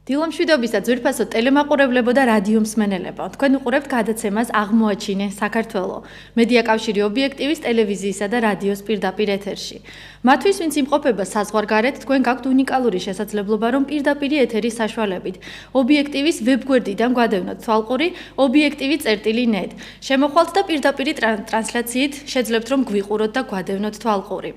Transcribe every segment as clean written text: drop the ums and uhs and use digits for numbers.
დილომშვიდობისა ძვირფასო ტელემაყურებლებო და რადიო მსმენელებო. თქვენ უყურებთ გადაცემას აღმოაჩინე საქართველო. მედია კავშირი ობიექტივის ტელევიზიისა და რადიოს პირდაპირ ეთერში. მათთვის, ვინც იმყოფება საზღვარგარეთ, თქვენ გაქვთ უნიკალური შესაძლებლობა, რომ პირდაპირ ეთერის საშუალებით ობიექტივის ვებგვერდიდან გვადევნოთ თვალყური obiektivi.net. შემოხვალთ და პირდაპირ ტრანსლაციით შეძლებთ რომ გვიყუროთ და გვადევნოთ თვალყური.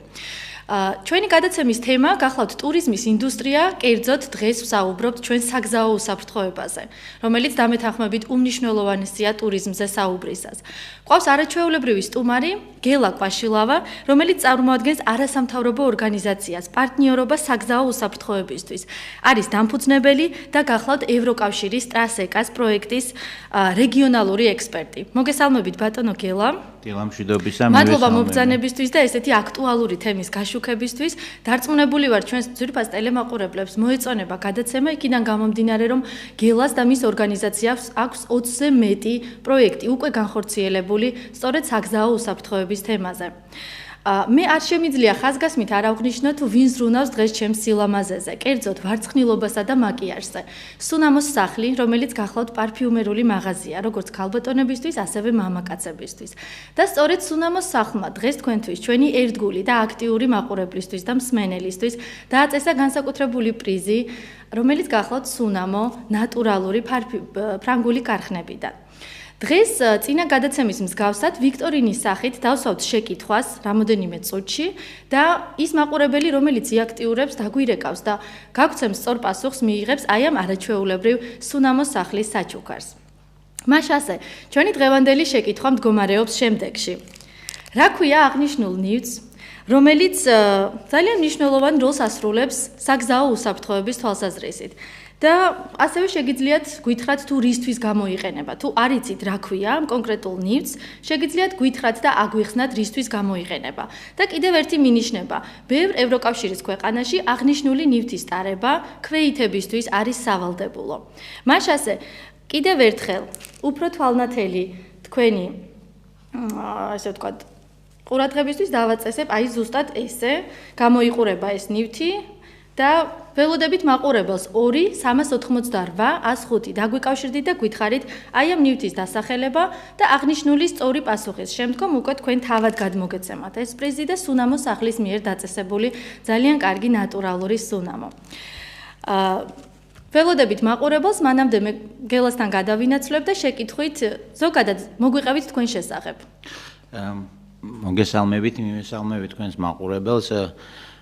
ჩვენი გადაცემის თემა გახლავთ ტურიზმის ინდუსტრია, კერძოდ დღეს ვსაუბრობთ ჩვენ საგზაო უსაფრთხოებაზე, რომელიც დამეთანხმებით უმნიშვნელოვანესია ტურიზმზე საუბრისას. გვყავს არაჩვეულებრივი სტუმარი გელა კვაშილავა, რომელიც წარმოადგენს არასამთავრობო ორგანიზაციას პარტნიორობა საგზაო უსაფრთხოებისთვის. არის დამფუძნებელი და გახლავთ ევროკავშირის ტრასეკას პროექტის რეგიონალური ექსპერტი. მოგესალმებით ბატონო გელა. დილამშვიდობისა. მადლობა მობრძანებისთვის და ესეთი აქტუალური თემის გაშუქებისთვის. დარწმუნებული ვარ, ჩვენს ძვირფას ტელემაყურებლებს მოეწონება გადაცემა იქიდან გამომდინარე, რომ გელას და მის ორგანიზაციას აქვს 20-ზე მეტი პროექტი უკვე განხორციელებული სწორედ საგზაო უსაფრთხოების თემაზე. მე არ შემიძლია ხაზგასმით არ აღვნიშნო თუ ვინ ზრუნავს დღეს ჩემს სილამაზეზე, კერძოდ ვარცხნილობასა და მაკიაჟზე. სუნამოს სახლი, რომელიც გახლავთ პარფიუმერული მაღაზია, როგორც ქალბატონებისთვის, ასევე მამაკაცებისთვის. და სწორედ სუნამოს სახლმა დღეს თქვენთვის ჩვენი ერთგული და აქტიური მაყურებლისთვის და მსმენელისთვის დააწესა განსაკუთრებული პრიზი, რომელიც გახლავთ სუნამო ნატურალური ფრანგული ქარხნებიდან. დღეს წინა გადაცემის მსგავსად ვიქტორინის სახით დავსვავთ შეკითხვას რამოდენიმე წუთში და ის მაყურებელი, რომელიც იაქტიურებს, დაგვირეკავს და გაგცემს სწორ პასუხს, მიიღებს აი ამ არაჩვეულებრივ სუნამოს სახლის საჩუქარს. მას ასე, ჩვენი დღევანდელი შეკითხვა მდგომარეობს შემდეგში. რა ქვია აღნიშნულ ნივთს, რომელიც ძალიან მნიშვნელოვან როლს ასრულებს საგზაო უსაფრთხოების თვალსაზრისით? და ასევე შეგიძლიათ გითხრათ თუ რისთვის გამოიყენება. თუ არ იცით რა ქვია ამ კონკრეტულ ნივთს, შეგიძლიათ გითხრათ და აგვიხსნათ რისთვის გამოიყენება. და კიდევ ერთი მინიშნება, ბევრ ევროკავშირის ქვეყანაში აღნიშნული ნივთის ტარება ქვეითებისთვის არის სავალდებულო. მას ასე, კიდევ ერთხელ, უფრო თვალნათელი თქვენი, ასე ვთქვათ, ყურადღებისთვის დავაწესებ, აი ზუსტად ესე, გამოიყურება ეს ნივთი. და ველოდებით მაყურებელს 2-388-105 დაგვიკავშირდით და გითხარით აი ამ ნივთის დასახელება და აღნიშნული სწორი პასუხის შემდგომ უკვე თქვენ თავად გადმოგეცემათ ეს პრიზი და სუნამო სახლის მიერ დაწესებული ძალიან კარგი ნატურალური სუნამო. ველოდებით მაყურებელს მანამდე მე გელასთან გადავინაცვლებ და შეკითხვით ზოგადად მოგვიყევით თქვენ შესახებ. მოგესალმებით, მივესალმებით თქვენს მაყურებელს.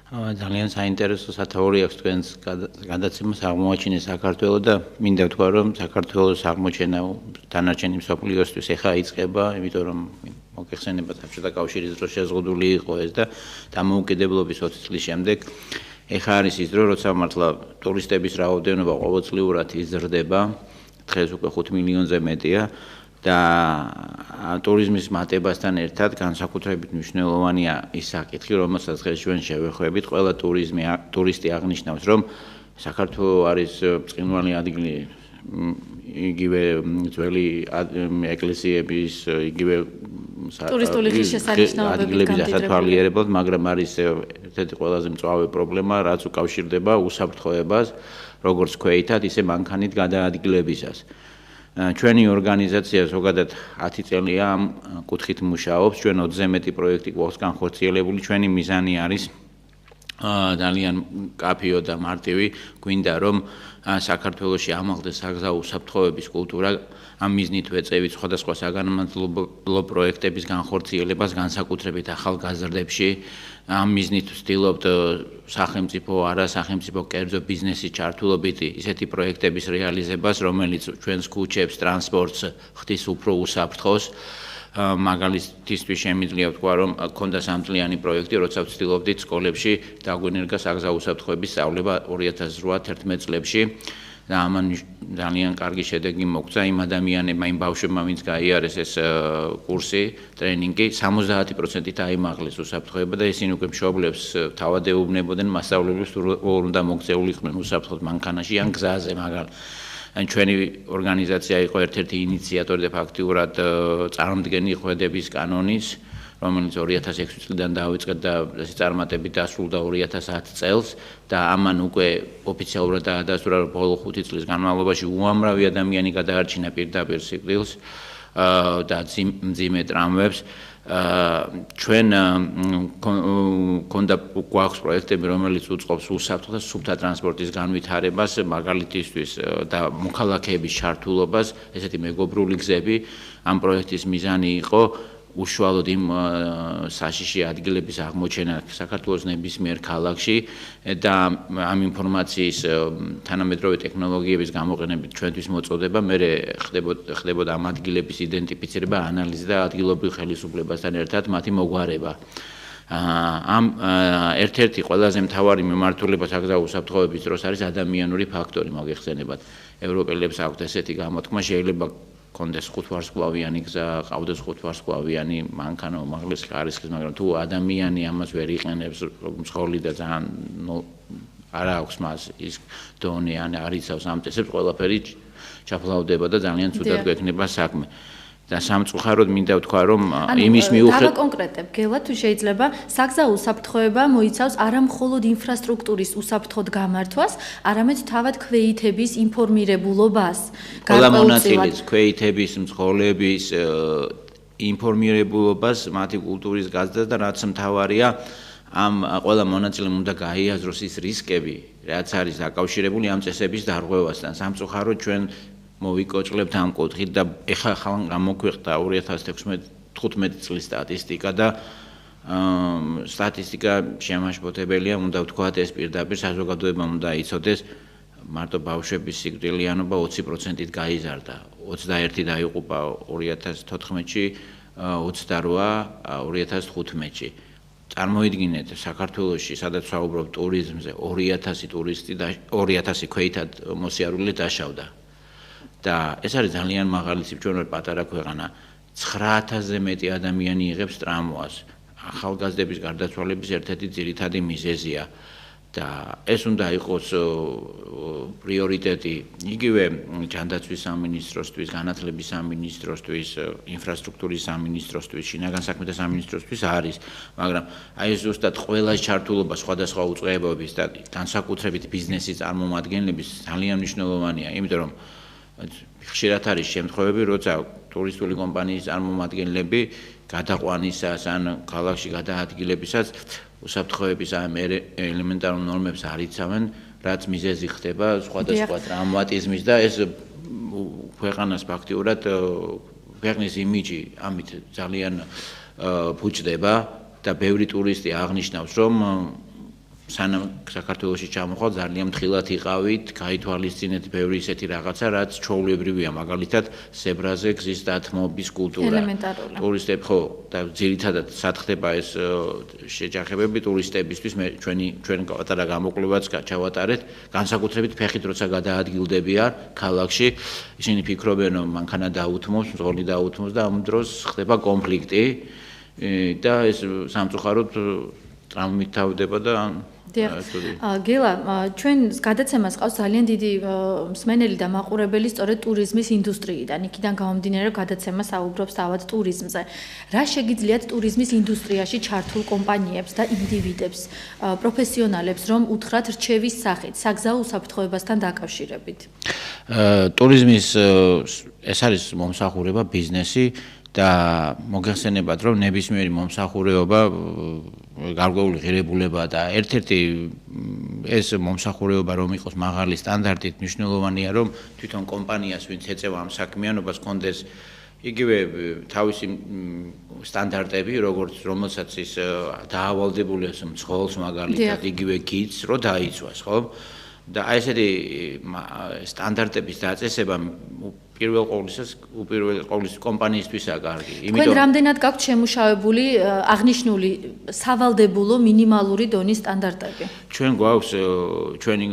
ძალიან საინტერესო სათაური აქვს თქვენს გადაცემას აღმოაჩინე საქართველო და მინდა ვთქვა რომ საქართველოს აღმოჩენა დანარჩენი მსოფლიოსთვის ეხა იწყება, იმიტომ რომ მოგეხსენება საბჭოთა კავშირის დროს შეზღუდული იყო ეს და დამოუკიდებლობის 20 წლის შემდეგ ეხა არის ის დრო, როცა მართლა ტურისტების რაოდენობა ყოველწლიურად იზრდება, დღეს უკვე 5 მილიონზე მეტია. და ტურიზმის მატებასთან ერთად განსაკუთრებით მნიშვნელოვანია ის საკითხი, რომელსაც დღეს ჩვენ შევეხვდებით. ყველა ტურისტი აღნიშნავს, რომ საქართველო არის ბრწყინვალე ადგილი, იგივე ძველი ეკლესიების, იგივე ტურისტული ღირსშესანიშნაობების გასათვალიერებლად, მაგრამ არის ერთ-ერთი ყველაზე მწვავე პრობლემა, რაც უკავშირდება უსაფრთხოებას, როგორც ქვეითად, ისე მანქანით გადაადგილებისას. ჩვენი ორგანიზაცია ზოგადად 10 წელია ამ კუთხით მუშაობს, ჩვენ 20-ზე მეტი პროექტი გვაქვს განხორციელებული, ჩვენი მიზანი არის ძალიან კაფეო და მარტივი, გვინდა რომ საქართველოში ამაღლდეს საგზაო უსაფრთხოების კულტურა, ამ მიზნით ვეწევით სხვადასხვა საგანმანათლებლო პროექტების განხორციელებას, განსაკუთრებით ახალგაზრდებში. ამ მიზნით ვცდილობთ სახელმწიფო, არასახელმწიფო კერძო ბიზნესის ჩართულობით ისეთი პროექტების რეალიზებას, რომელიც ჩვენს ქუჩებს, ტრანსპორტს ხდის უფრო უსაფრთხოს. მაგალითისთვის შემიძლია ვთქვა, რომ გქონდა 3-წლიანი პროექტი, როცა ვცდილობდით სკოლებში დაგვენერგა საგზაო უსაფრთხოების სწავლება 2008-11 წლებში. და ამან ძალიან კარგი შედეგი მოგცა იმ ადამიანებმა, იმ ბავშვებმა, ვინც გაიარეს ეს კურსი, ტრენინგი, 70%-ით აიმაღლეს უსაფრთხოება და ისინი უკვე მშობლებს თავად ეუბნებოდნენ მასწავლებლებს თუ როგორ უნდა მოქცეულიყვნენ უსაფრთხოდ მანქანაში ან გზაზე, მაგრამ ჩვენი ორგანიზაცია იყო ერთ-ერთი ინიციატორი და ფაქტიურად წარმომდგენი ხვედების კანონის რომელიც 2006 წლიდან დაიწყეთ და წარმატებით დასრულდა 2010 წელს და ამან უკვე ოფიციალურად დაადასტურა, რომ ბოლო 5 წლის განმავლობაში უამრავი ადამიანი გადაარჩინა პირდაპირ სიკვდილს და მძიმე ტრამვებს. ჩვენ გვაქვს პროექტები, რომელიც უწყობს უსაფრთხო და სუფთა ტრანსპორტის განვითარებას, მაგალითისთვის და მოქალაქეების ჩართულობას, ესეთი მეგობრული გზები. ამ პროექტის მიზანი იყო უშუალოდ იმ საშიში ადგილების აღმოჩენა საქართველოს ნებისმიერ ქალაქში და ამ ინფორმაციის თანამედროვე ტექნოლოგიების გამოყენებით ჩვენთვის მოწოდება, მერე ხდებოდა ამ ადგილების იდენტიფიცირება, ანალიზი და ადგილობრივ ხელისუფლებასთან ერთად მათი მოგვარება. ამ ერთ-ერთი ყველაზე მთავარი მიმართულება საგზაო უსაფრთხოების დროს არის ადამიანური ფაქტორი, მოგეხსენებათ. ევროპელებს აქვთ ესეთი გამოთქმა, შეიძლება კონდეს 5 ვარსკვლავიანი გზა, ყავდეს 5 ვარსკვლავიანი მანქანა, უმაღლესი ხარისხის, მაგრამ თუ ადამიანი ამას ვერ იყენებს, მსხოლი და ძალიან არ აქვს მას ის დონე, ან არ იცავს ამ წესებს, ყველაფერი ჩაფლავდება და ძალიან ცუდად გვექნება საქმე. და სამწუხაროდ მინდა ვთქვა, რომ იმის მიუხედავად დავაკონკრეტებ, გელა თუ შეიძლება საგზაო უსაფრთხოება მოიცავს არა მხოლოდ ინფრასტრუქტურის უსაფრთხოდ გამართვას, არამედ თავად ქვეითების ინფორმირებულობას. ყველა მონაწილეს, ქვეითების, მძღოლების ინფორმირებულობას, მათი კულტურის გაზრდას და რაც მთავარია, ამ ყველა მონაწილემ უნდა გაიაზროს ის რისკები, რაც არის დაკავშირებული ამ წესების დარღვევასთან. სამწუხაროდ ჩვენ მოვიკოჭლებთ ამ კუთხით და ეხლა ხალხ გამოგვიხდა 2016-15 წლის სტატისტიკა და სტატისტიკა შემაშფოთებელია, უნდა ვთქვათ, ეს პირდაპირ საზოგადოებამ უნდა იცოდეს, მარტო ბავშვების სიკვდილიანობა 20%-ით გაიზარდა. 21 დაიღუპა 2014-ში, 28 2015-ში. წარმოიდგინეთ, საქართველოში, სადაც ვსაუბრობ ტურიზმზე, 2000 ტურისტი და 2000 ქვეითად მოსიარულე დაშავდა. და ეს არის ძალიან მაღალი ციფრი, ჩვენ ვარ პატარა ქვეყანა. 9000-ზე მეტი ადამიანი იღებს ტრამვას. ახალგაზრდების გარდაცვალების ერთ-ერთი ძირითადი მიზეზია. და ეს უნდა იყოს პრიორიტეტი იგივე ჯანდაცვის სამინისტროსთვის, განათლების სამინისტროსთვის, ინფრასტრუქტურის სამინისტროსთვის, შინაგან საქმეთა სამინისტროსთვის არის, მაგრამ აი ეს ზუსტად ყველა ჩართულობა სხვადასხვა უწყებების და განსაკუთრებით ბიზნესის წარმომადგენლების ძალიან მნიშვნელოვანია, იმიტომ რომ ხშირად არის შემთხვევები, როცა ტურისტული კომპანიის წარმომადგენლები გადაყვანისას ან ქალაქში გადაადგილებისას უსაფრთხოების ამ ელემენტარულ ნორმებს არ იცავენ, რაც მიზეზი ხდება სხვადასხვა ტრამვატიზმის და ეს ქვეყანას ფაქტიურად ქვეყნის იმიჯი ამით ძალიან ფუჭდება და ბევრი ტურისტი აღნიშნავს, რომ სანამ საქართველოში ჩამოხვალ ძალიან მთხილად იყავით, გაითვალისწინეთ ბევრი ისეთი რაღაცა, რაც ჩვეულებრივია, მაგალითად, ზებრაზე გზის დათმობის კულტურა. ტურისტები ხო და ძირითადად სათხდება ეს შეჯახებები ტურისტებისთვის, ჩვენ პატარა გამოკვლევაც ჩავატარეთ, განსაკუთრებით ფეხით როცა გადაადგილდებიან ქალაქში, ისინი ფიქრობენ, რომ მანქანა დაუთმობს, მძღოლი დაუთმობს და ამ დროს ხდება კონფლიქტი და ეს სამწუხაროდ ტრამვით თავდება და გელა, ჩვენ გადაცემას ყავს ძალიან დიდი მსმენელი და მაყურებელი სწორედ ტურიზმის ინდუსტრიიდან. იქიდან გამომდინარე, რომ გადაცემა საუბრობს თავად ტურიზმზე. რა შეგიძლიათ ტურიზმის ინდუსტრიაში ჩართულ კომპანიებს და ინდივიდებს, პროფესიონალებს, რომ უთხრათ რჩევის სახით საგზაო უსაფრთხოებასთან დაკავშირებით? ტურიზმის ეს არის მომსახურება, ბიზნესი და მოგეხსენებათ, რომ ნებისმიერი მომსახურება გარკვეული ღირებულება და ერთ-ერთი ეს მომსახურება რომ იყოს მაღალი სტანდარტით, მნიშვნელოვანია, რომ თვითონ კომპანიას, ვინც ეწევა ამ საქმიანობას, კონდეს იგივე თავისი სტანდარტები, რომელსაც ის დაავალდებული ეს მძღოლს მაგალითად, იგივე გიდს, რომ დაიცვას, ხო? და აი ესეთი სტანდარტების დაწესება პირველ ყოვლისა კომპანიისთვისაა კარგი. იმიტომ რომ რამდენად გაქვთ შემუშავებული აღნიშნული სავალდებულო მინიმალური დონის სტანდარტები? ჩვენ გვაქვს ჩვენი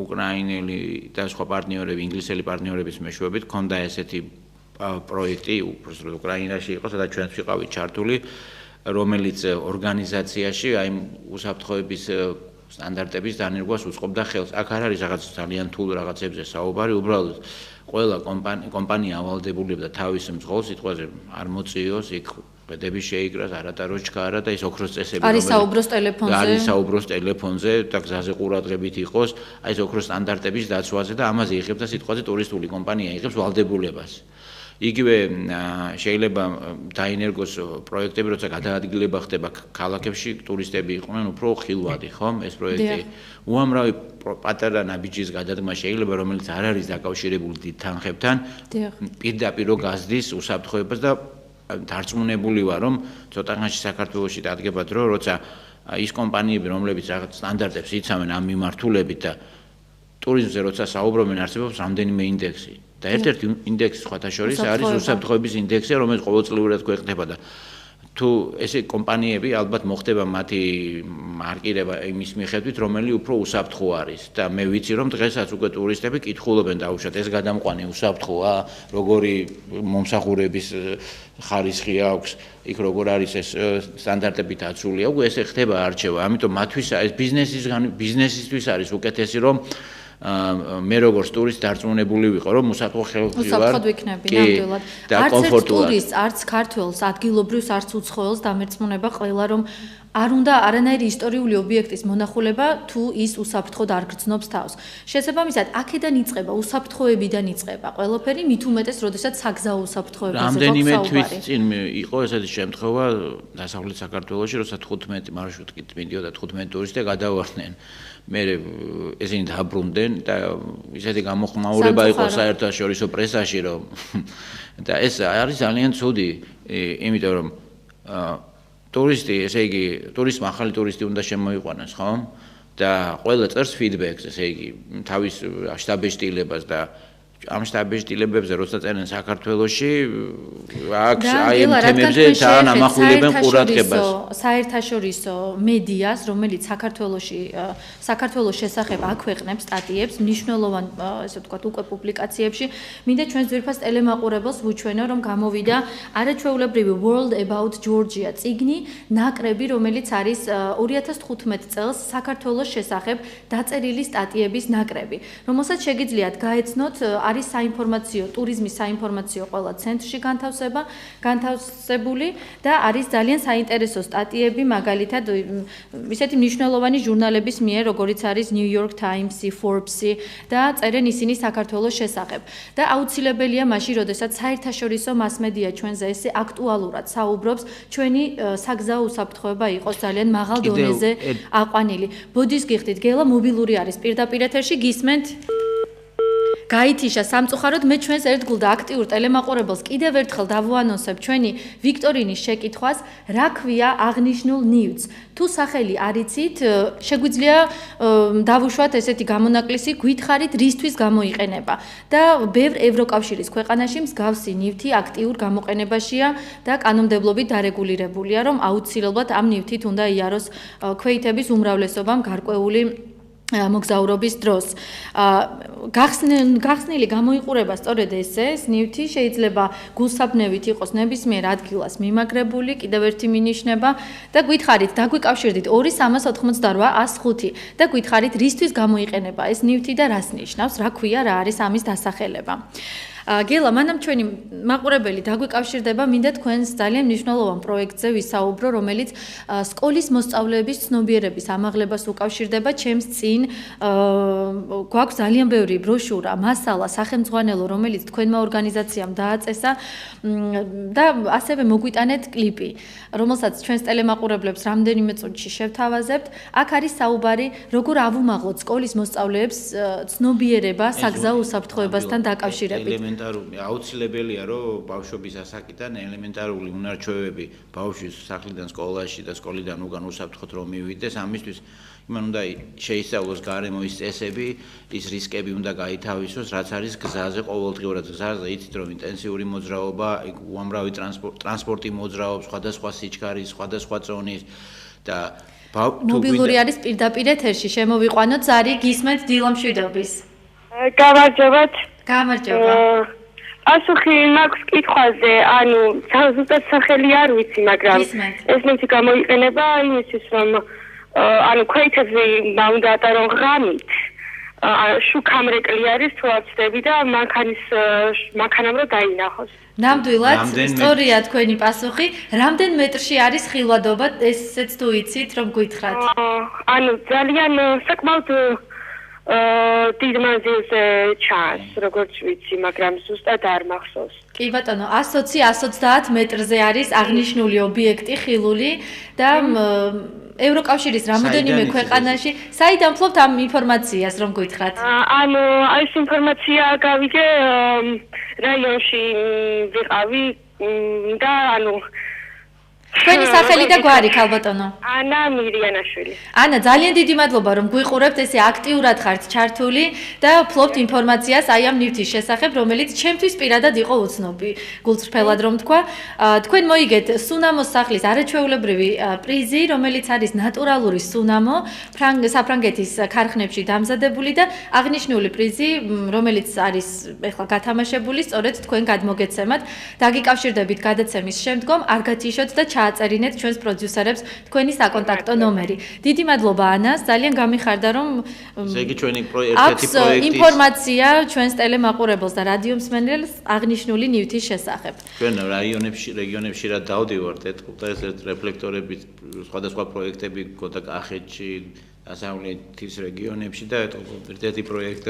უკრაინელი და სხვა პარტნიორები, ინგლისელი პარტნიორების მეშვეობით ქონდა ესეთი პროექტი, უბრალოდ უკრაინაში იყო, სადაც ჩვენც ვიყავით ჩართული, რომელიც ორგანიზაციაში აი უსაფრთხოების სტანდარტების დანერგვას უწყობდა ხელს. აქ არ არის რაღაც ძალიან რთულ რაღაცებზე საუბარი, უბრალოდ ყველა კომპანია ავალდებულებდა თავის მძღოლს, სიტყვაზე არ მოწიოს, იქ ხედები შეიკრას, არატაროს ჩქარა და ის ოქროს წესები არის საუბროს ტელეფონზე. არის საუბროს ტელეფონზე და გზაზე ყურადღებით იყოს, აი ეს ოქროს სტანდარტების დაცვაზე და ამაზე იღებს და სიტყვაზე ტურისტული კომპანია იღებს ვალდებულებას. იგივე შეიძლება დაინერგოს პროექტები, როცა გადაადგილება ხდება ქალაქებში, ტურისტები იყვნენ უფრო ხილვადი, ხომ? ეს პროექტი უამრავი პატარა ნაბიჯის გადადგმა შეიძლება, რომელიც არ არის დაკავშირებული დიდ თანხებთან, პირდაპირ გაზდის უსაფრთხოებას და დარწმუნებული ვარ, რომ ცოტაღანში საქართველოში დადგება დრო, როცა ის კომპანიები, რომლებიც რაღაც სტანდარტებს იცავენ ამ მიმართულებით და ტურიზმზე როცა საუბრობენ, არსებობს რამდენიმე ინდექსი. და ერთ-ერთი ინდექსი სხვათა შორის არის უსაფრთხოების ინდექსი, რომელიც ყოველწლიურად გვეხდება და თუ ესე კომპანიები ალბათ მოხდება მათი მარკირება იმის მიხედვით, რომელი უფრო უსაფრთხო არის და მე ვიცი რომ დღესაც უკვე ტურისტები კითხულობენ დაუშვათ ეს გადამყვანი უსაფრთხოა, როგორი მომსახურების ხარისხი აქვს, იქ როგორ არის ეს სტანდარტები დაცულია, უკვე ესე ხდება არჩევა, ამიტომ მათთვის ეს ბიზნესისთვის არის უკეთესი რომ მე როგორც ტურისტი დარწმუნებული ვიყო, რომ უსაფრთხო ხელში ვარ. უსაფრთხოდ ვიქნები, ნამდვილად. არც ერთ ტურისტს, არც ქართველს, ადგილობრივს, არც უცხოელს დამერწმუნება ყველა, რომ არ უნდა არანაირი ისტორიული ობიექტის მონახულება, თუ ის უსაფრთხოდ არ გრძნობს თავს. შესაბამისად, აქედან იწყება, უსაფრთხოებიდან იწყება ყველაფერი, მით უმეტეს, როდესაც საგზაო უსაფრთხოებაზე გვაქვს საუბარი. რამდენიმე თვის წინ იყო ესეთი შემთხვევა დასავლეთ საქართველოში, როცა 15 მარშრუტით მიდიოდა 15 ტურისტი გადავარდნენ. მე ესენი დაბრუნდნენ და ისეთი გამოხმაურება იყო საერთაშორისო პრესაში, რომ და ეს არის ძალიან ცუდი, იმიტომ რომ ტურისტი, ესე იგი, ტურისტმა ახალი ტურისტი უნდა შემოიყვანოს, ხო? და ყველა წერს ფიდბექს, ესე იგი, თავის შტაბეშტილებას და ამ შტაბეშტილებებზე როცა წერენ საქართველოში, აქ აი ამ თემებზე თან ამახვილებენ ყურადღებას. საერთაშორისო მედიას, რომელიც საქართველოს შესახებ აქვეყნებს სტატიებს, მნიშვნელოვან, ესე ვთქვათ, უკვე პუბლიკაციებში, მინდა ჩვენს ძვირფას ტელემაყურებელს ვუჩვენო, რომ გამოვიდა არაჩვეულებრივი World About Georgia წიგნი, ნაკრები, რომელიც არის 2015 წელს საქართველოს შესახებ დაწერილი სტატიების ნაკრები, რომელსაც შეგიძლიათ გაეცნოთ არის საინფორმაციო, ტურიზმის საინფორმაციო ყველა ცენტრში განთავსებული და არის ძალიან საინტერესო სტატიები, მაგალითად ისეთი მნიშვნელოვანი ჟურნალების მიერ, როგორიც არის New York Times, Forbes და წერენ ისინი საქართველოს შესახებ. და აუცილებელია მაშინ, როდესაც საერთაშორისო მასმედია ჩვენზე ესე აქტუალურად საუბრობს, ჩვენი საგზაო უსაფრთხოება იყოს ძალიან მაღალ დონეზე აყვანილი. ბოდის გიხდით, გელა მობილური არის პირდაპირ ეთერში, გისმენთ? გაითიშა სამწუხაროდ მე ჩვენს ერთგულ და აქტიურ ტელემაყურებელს კიდევ ერთხელ დავუანონსებ ჩვენი ვიქტორინის შეკითხვას, რა ქვია აღნიშნულ ნიუტს. თუ სახელი არ იცით, შეგვიძლია დავუშვათ ესეთი გამონაკლისი, გითხარით რისთვის გამოიყენება და ბევრ ევროკავშირის ქვეყანაში მსგავსი ნივთი აქტიურ გამოყენებაშია და კანონმდებლობით დარეგულირებულია, რომ აუცილებლად ამ ნივთით უნდა იაროს ქვეითების უმრავლესობამ გარკვეული მოგზაურობის დროს. გახსნილი გამოიყურება სწორედ ეს ნივთი შეიძლება გულსაბნევით იყოს ნებისმიერ ადგილას მიმაგრებული, კიდევ ერთი მინიშნება და გითხარით დაგვიკავშირდით 2388 და გითხარით რისთვის გამოიყენება ეს ნივთი და რას ნიშნავს, რა ქვია, რა არის ამის დასახელება. გელა, მანამ ჩვენი მაყურებელი დაგვიკავშირდება, მინდა თქვენს ძალიან მნიშვნელოვან პროექტზე ვისაუბრო, რომელიც სკოლის მოსწავლეების ცნობიერების ამაღლებას უკავშირდება. ჩემს წინ გვაქვს ძალიან ბევრი ბროშურა, მასალა, სახელმძღვანელო, რომელიც თქვენმა ორგანიზაციამ დააწესა და ასევე მოგვიტანეთ კლიპი, რომელსაც ჩვენს ტელემაყურებლებს რამდენიმე წუთში შევთავაზებთ. აქ არის საუბარი, როგორ ავუმაღლოთ სკოლის მოსწავლეებს ცნობიერება საგზაო უსაფრთხოებასთან დაკავშირებით. აუცილებელია, რომ ბავშვობის ასაკიდან ელემენტარული უნარჩვევები ბავშვის სახლიდან სკოლაში და სკოლიდან უკან უსაფრთხოდ რომ მივიდეს, ამისთვის იმან უნდა შეისწავლოს გარემო ის წესები, ის რისკები უნდა გაითავისოს, რაც არის გზაზე ყოველდღიურად. გზაზე იცით, რომ ინტენსიური მოძრაობა, უამრავი ტრანსპორტი მოძრაობს, სხვადასხვა სიჩქარის, სხვადასხვა წონის და მობილური არის პირდაპირ ეთერში, შემოვიყვანოთ ზარი, გისმენთ დილამშვიდობის. გამარჯობათ. გამარჯობა. პასუხი მაქვს კითხვაზე, ანუ ზუსტად სახელი არ ვიცი, მაგრამ ეს ნივთი გამოიყენება იმისთვის, რომ ანუ ქვეითებზე უნდა ატარონ ღამით. შუქამრეკლი არის თუ არ ვცდები და მანქანამ რომ დაინახოს. ნამდვილად, სწორია თქვენი პასუხი. Რამდენ მეტრში არის ხილვადობა? ესეც თუ იცით, რომ გითხრათ. ანუ ძალიან საკმაოდ დიდ მანძილზე ჩანს, როგორც ვიცი, მაგრამ ზუსტად არ მახსოვს. კი ბატონო, 120-130 მეტრზე არის აღნიშნული ობიექტი ხილული და ევროკავშირის რამოდენიმე ქვეყანაში საიდან ფლობთ ამ ინფორმაციას, რომ გითხრათ? ანუ ეს ინფორმაცია გავიგე რაიონში ვიყავი და ანუ თქვენი სახელი და გვარი, ქალბატონო? ანა მირიანაშვილი. ანა, ძალიან დიდი მადლობა, რომ გვიყურებთ, ესე აქტიურად ხართ ჩართული და ფლობთ ინფორმაციას აი ამ ნივთის შესახებ, რომელიც ჩემთვის პირადად იყო უცნობი, გულწრფელად რომ თქვა. თქვენ მოიგეთ სუნამოს სახლის არაჩვეულებრივი პრიზი, რომელიც არის ნატურალური სუნამო, საფრანგეთის ქარხნებში დამზადებული და აღნიშნული პრიზი, რომელიც არის ეხლა გათამაშებული, სწორედ თქვენ გადმოგეცემათ. დაგიკავშირდებით გადაცემის შემდგომ, არ გათიშოთ და ჩააწერინეთ ჩვენს პროდიუსერებს თქვენი საკონტაქტო ნომერი. დიდი მადლობა ანას, ძალიან გამიხარდა რომ ზეგი ჩვენი ერთ-ერთი პროექტის ინფორმაცია ჩვენს ტელემაყურებელს და რადიო მსმენელს აღნიშნული ნივთის შესახებ. ჩვენ რეგიონებში რა დავდივართ, ეს რეფლექტორები, სხვადასხვა პროექტები გქონდა კახეთში, დასავლეთის რეგიონებში და ერთ-ერთი პროექტი.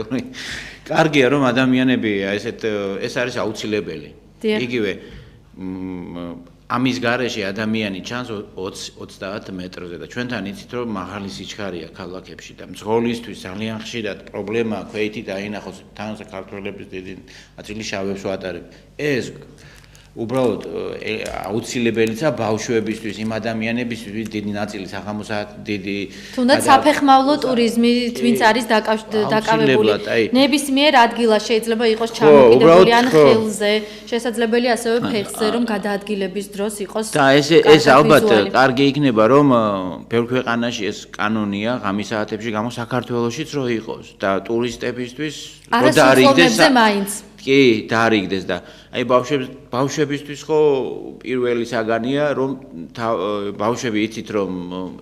კარგია რომ ადამიანები ეს არის აუცილებელი. იგივე ამის გარეშე ადამიანი ჩანს 20-30 მეტრზე და ჩვენთან იცით რომ მაღალი სიჩქარეა ქალაქებში და მძღოლისთვის ძალიან ხშირად პრობლემაა ქვეითი დაინახოს თან საქართველოს დიდი ნაწილი შავებს ვატარებ. ეს უბრალოდ აუცილებელია ბავშვებისთვის, იმ ადამიანებისთვის, დიდი ნაწილი სახამოსად დიდი თუნდაც საფეხმავლო ტურიზმი, ვინც არის დაკავებული. ნებისმიერ ადგილას შეიძლება იყოს ჩამოკიდებული ან ხელზე, შესაძლებელია ასევე ფეხზე, რომ გადაადგილების დროს იყოს. და ეს ალბათ კარგი იქნება, რომ ბევრ ქვეყანაში ეს კანონია, ღამის საათებში გამო საქართველოშიც რო იყოს და ტურისტებისთვის რო დაარიგდეს მაინც. კი, დაარიგდეს და აი ბავშვებისთვის ხო პირველი საგანია რომ ბავშვები იცით რომ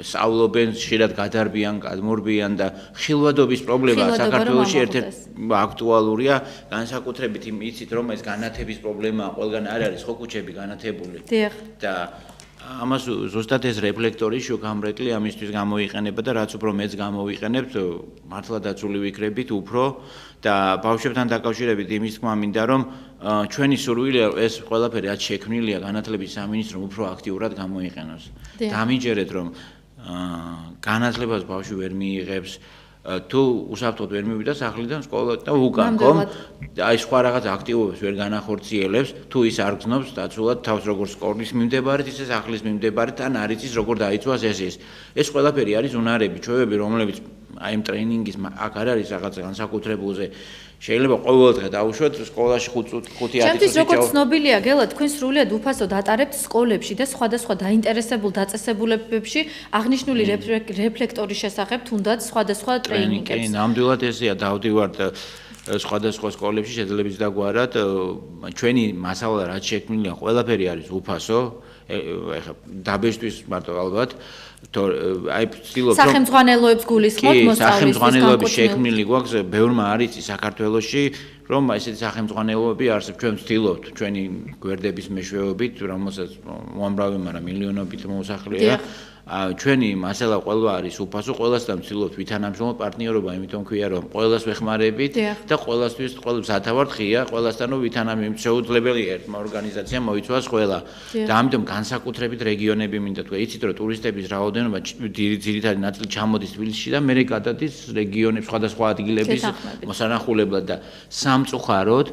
სწავლობენ, ხშირად გადარბიან, გადმორბიან და ხილვადობის პრობლემა საქართველოში ერთ-ერთი აქტუალურია, განსაკუთრებით იცით რომ ეს განათების პრობლემაა, ყველგან არ არის ხო კუჩები განათებული. და ამას ზუსტად ეს რეფლექტორი შუქამრეკლი ამისთვის გამოიყენება და რაც უფრო მეც გამოვიყენებთ, მართლა დაცული ვიქრებით უფრო და ბავშვებთან დაკავშირებით იმის თქმა მინდა რომ ჩვენი სურვილია ეს ყველაფერი რაც შექმნილია განათლების სამინისტრომ უფრო აქტიურად გამოიყენოს. დამიჯერეთ რომ განათლებას ბავშვი ვერ მიიღებს თუ უსაფრთხოდ ვერ მივიდა სახლიდან სკოლა და უკან ხო? აი სხვა რაღაც აქტივობებს ვერ განახორციელებს, თუ ის არ გზნობს დაცულად თავს როგორც სკოლის მიმდებარედ, ისე სახლის მიმდებარედ ან არ იცის როგორ დაიცვას ეს. ეს ყველაფერი არის უნარები, ჩვევები, რომლებიც აი ამ ტრეინინგის აქ არ არის რაღაც განსაკუთრებულზე შეიძლება ყოველდღე დავუშვათ სკოლაში 5-10 წუთი. ჩემთვის როგორც ცნობილია, გელა, თქვენ სრულიად უფასოდ ატარებთ სკოლებში და სხვადასხვა დაინტერესებულ დაწესებულებებში აღნიშნული რეფლექტორის შესახებ თუნდაც სხვადასხვა ტრეინინგებს. კი, ნამდვილად ესეა, დავდივართ სხვადასხვა სკოლებში შეძლებიც დაგვარად ჩვენი მასალა რაც შექმნილია ყველაფერი არის უფასო ეხლა დაბეჭდვის მარტო ალბათ აი ვცდილობ რომ სახელმძღვანელოებს გულისხმობთ მოსწავლისთვის სახელმძღვანელოების შექმნილი გვაქვს ბევრმა არის საქართველოში რომ ესეთი სახელმძღვანელოები არსებობს ჩვენ ვცდილობთ ჩვენი გვერდების მეშვეობით რომელსაც უამრავი მაგრამ მილიონობით მოსახლეა ჩვენი მასალა ყველა არის უფასო, ყველასთან ვცდილობთ ვითანამშრომლო პარტნიორობა, იმიტომ ქვია რომ ყველას ვეხმარებით და ყველასთვის ყველას ათავართ ღია, ყველასთან ვითანამშრომლობთ, შეუძლებელია ერთმა ორგანიზაციამ მოიცვას ყველა. და ამიტომ განსაკუთრებით რეგიონები მინდა თქვა, იცით რომ ტურისტების რაოდენობა ძირითადი ნაწილი ჩამოდის თბილისში და მერე გადადის რეგიონებს სხვადასხვა ადგილების მოსანახულებლად და სამწუხაროდ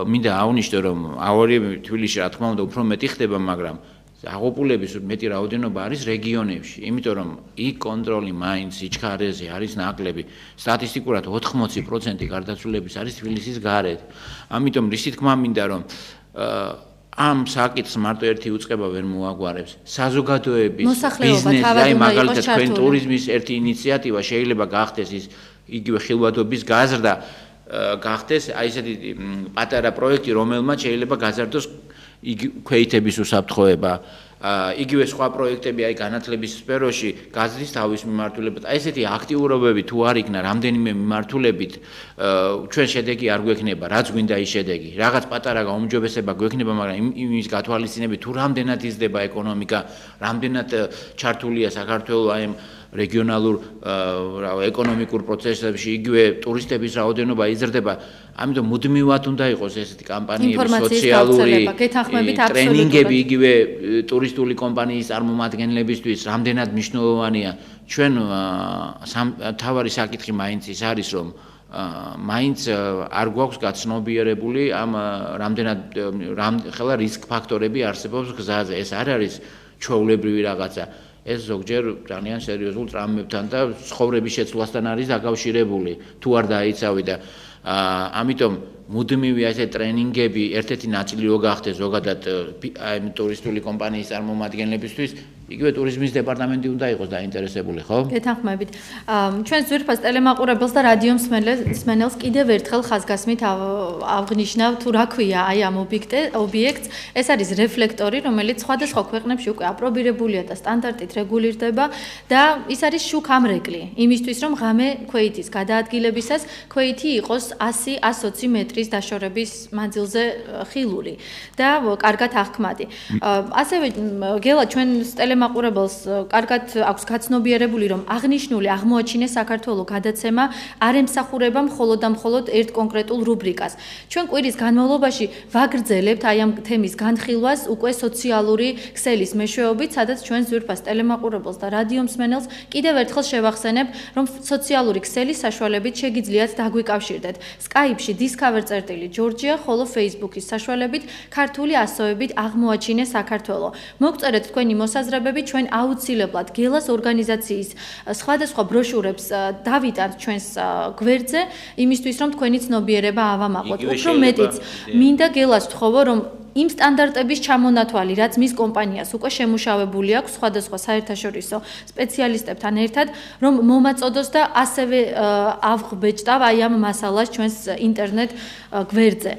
მინდა აღვნიშნო რომ ავარიები თბილისში რა თქმა უნდა უფრო მეტი ხდება, მაგრამ აღობულების მეტი რაოდენობა არის რეგიონებში, იმიტომ რომ იქ კონტროლი მაინც სიჩქარეზე არის ნაკლები. სტატისტიკურად 80% გარდაცვლილების არის თბილისის გარეთ. ამიტომ რისი თქმა მინდა რომ ამ საკითხს მარტო ერთი უწყება ვერ მოაგვარებს. საზოგადოების ბიზნესი, აი მაგალითად თქვენ ტურიზმის ერთი ინიციატივა შეიძლება გახდეს ის იგივე ხილვადობის გაზრდა გახდეს აი ესეთი პატარა პროექტი, რომელმაც შეიძლება გაზარდოს ქვეითების უსაფრთხოება, იგივე სხვა პროექტები აი განათლების სფეროში გაზრდის თავის მიმართულებით. აი ესეთი აქტიურობები თუ არ იქნა რამდენიმე მიმართულებით, ჩვენ შედეგი არ გვექნება, რაც გვინდა ის შედეგი. რაღაც პატარა გაუმჯობესება გვექნება, მაგრამ იმის გათვალისწინებით თუ რამდენად იზრდება ეკონომიკა, რამდენად ჩართულია საქართველო აი რეგიონალურ ეკონომიკურ პროცესებში, იგივე ტურისტების რაოდენობა იზრდება. ამიტომ მუდმივად უნდა იყოს ესეთი კამპანიები, სოციალური ტრენინგები, იგივე ტურისტული კომპანიის წარმომადგენლებისთვის რამდენად მნიშვნელოვანია. ჩვენ თავარი საკითხი მაინც ის არის, რომ მაინც არ გვაქვს გაცნობიერებული ამ რამდენად ხელა რისკ ფაქტორები არსებობს გზაზე. ეს არ არის ჩვეულებრივი რაღაცა. ეს ზოგჯერ ძალიან სერიოზულ ტრამვებთან და ცხოვრების შეცვლასთან არის დაკავშირებული, თუ არ დაიცავი და ამიტომ მუდმივი ასე ტრენინგები ერთ-ერთი ნაწილიო გახდეს ზოგადად აი ტურისტული კომპანიის წარმომადგენლებისთვის, იგივე ტურიზმის დეპარტამენტი უნდა იყოს დაინტერესებული, ხო? გეთანხმებით. ჩვენ ძვირფას ტელემაყურებელს და რადიო მსმენელს კიდევ ერთხელ ხაზგასმით აღნიშნავ თუ რა ქვია აი ამ ობიექტს. ეს არის რეფლექტორი, რომელიც სხვადასხვა ქვეყნებში უკვე აპრობირებულია და სტანდარტით რეგულირდება და ის არის შუქამრეკლი. იმისთვის რომ ღამე ქვეითის გადაადგილებისას ქვეითი იყოს 100-120 მეტრის დაშორების მანძილზე ხილული და კარგად აღქმადი. ასევე გელა ჩვენ ტელემაყურებელს კარგად აქვს გაცნობიერებული, რომ აღნიშნული აღმოაჩინეს საქართველოს გადაცემა არ ემსახურება მხოლოდ და მხოლოდ ერთ კონკრეტულ რუბრიკას. ჩვენ კვირის განმავლობაში ვაგრძელებთ აი ამ თემის განხილვას უკვე სოციალური ქსელის მეშვეობით, სადაც ჩვენ ძვირფას ტელემაყურებელს და რადიო მსმენელს კიდევ ერთხელ შევახსენებ, რომ სოციალური ქსელის საშუალებით შეგიძლიათ დაგვიკავშირდეთ. Skype-ში discover.georgia, ხოლო Facebook-ის საშუალებით ქართული ასოებით აღმოაჩინე საქართველო. მოგწერეთ თქვენი მოსაზრებები, ჩვენ აუცილებლად გელას ორგანიზაციის სხვადასხვა ბროშურებს დავიტანთ ჩვენს გვერდზე, იმისთვის რომ თქვენი ცნობიერება ავამაყოთ. უფრო მეტიც, მინდა გელას ვთხოვო, რომ იმ სტანდარტების ჩამონათვალი, რაც მის კომპანიას უკვე შემუშავებული აქვს სხვადასხვა საერთაშორისო სპეციალისტებთან ერთად, რომ მომაწოდოს და ასევე ავღბეჭდავ აი ამ მასალას ჩვენს ინტერნეტ გვერდზე.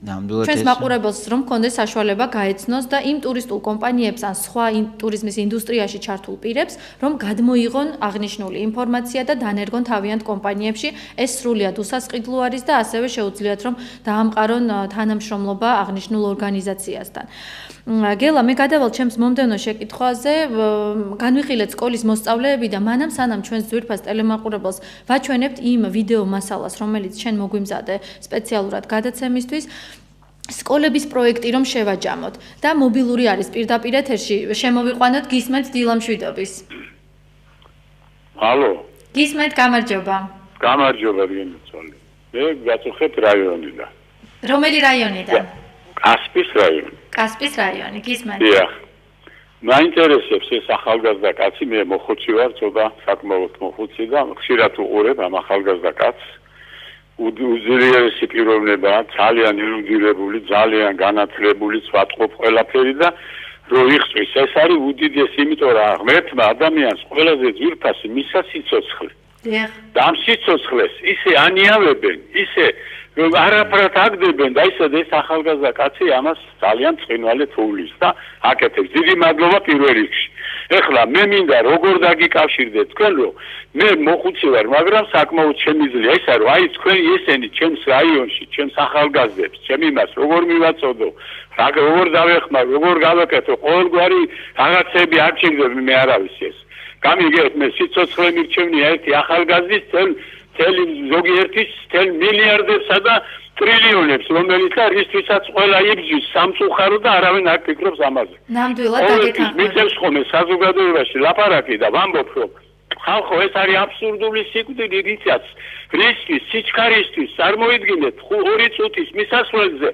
ჩვენს მაყურებელს რომ კონდეს საშუალება გაეცნოს და იმ ტურისტულ კომპანიებს ან სხვა ტურიზმის ინდუსტრიაში ჩართულ პირებს, რომ გადმოიღონ აღნიშნული ინფორმაცია და დანერგონ თავიანთ კომპანიებში, ეს სრულიად უსასყიდლო არის და ასევე შეუძლიათ რომ დაამყარონ თანამშრომლობა აღნიშნულ ორგანიზაციასთან. გელა, მე გადავალ ჩემს მომდევნო შეკითხვაზე, განვიხილეთ სკოლის მოსწავლეები და მანამ სანამ ჩვენს ძვირფას ტელემაყურებელს ვაჩვენებთ იმ ვიდეო მასალას, რომელიც ჩვენ მოგვიმზადე სპეციალურად გადაცემისთვის. სკოლების პროექტი რომ შევაჯამოთ და მობილური არის პირდაპირ ეთერში, შემოვიყვანოთ, გისმენთ დილამშვიდობის. ალო. გისმენთ, გამარჯობა. გამარჯობა, გენიცოლი. მე გაწუხეთ რაიონიდან. რომელი რაიონიდან? კასპის რაიონი. კასპის რაიონი, გისმენთ. დიახ. მაინტერესებს ეს ახალგაზრდა კაცი, მე მოხუცი ვარ, ცოტა საკმაოდ მოხუცი და ხშირად უყურებ ამ ახალგაზრდა კაცს. უძლიერესი პიროვნება, ძალიან ილუზირებული, ძალიან განათლებული, სვატყობ ყველაფერი და რო იხსვის, ეს არის უდიდესი, იმიტომ რომ ღმერთმა ადამიანს ყველაზე ძვირფასი მისცა სიცოცხლე. დიახ. და ამ სიცოცხლეს ისე ანიავებენ, ისე რომ არაფრად აგდებენ და ისე ეს ახალგაზრდა კაცი ამას ძალიან ცხინვალე თოვლის და აკეთებს. დიდი მადლობა პირველ რიგში. ეხლა მე მინდა როგორ დაგიკავშირდეთ თქვენ, რომ მე მოხუცი ვარ, მაგრამ საკმაოდ შემიძლია ისა, რომ აი თქვენ ესენი ჩემს რაიონში, ჩემს ახალგაზრდებს, ჩემ იმას როგორ მივაწოდო, როგორ დავეხმარ, როგორ გავაკეთო, ყოველგვარი რაღაცები არ ჩიგდები, მე არ ვიცი ეს. გამიგეთ, მე სიცოცხლე მირჩევნია ერთი ახალგაზრდის თელი ზოგიერთის თელ მილიარდებსა და ტრილიონებს, რომელიც რისთვისაც ყველა იბრძვის სამწუხარო და არავინ არ ფიქრობს ამაზე. ნამდვილად დაგეთანხმებით. მიწევს ხოლმე საზოგადოებაში ლაპარაკი და ვამბობ, რომ ხალხო, ეს არის აბსურდული სიკვდილი, რითაც რისკის, სიჩქარისთვის წარმოიდგინეთ 2 წუთის მისასვლელზე.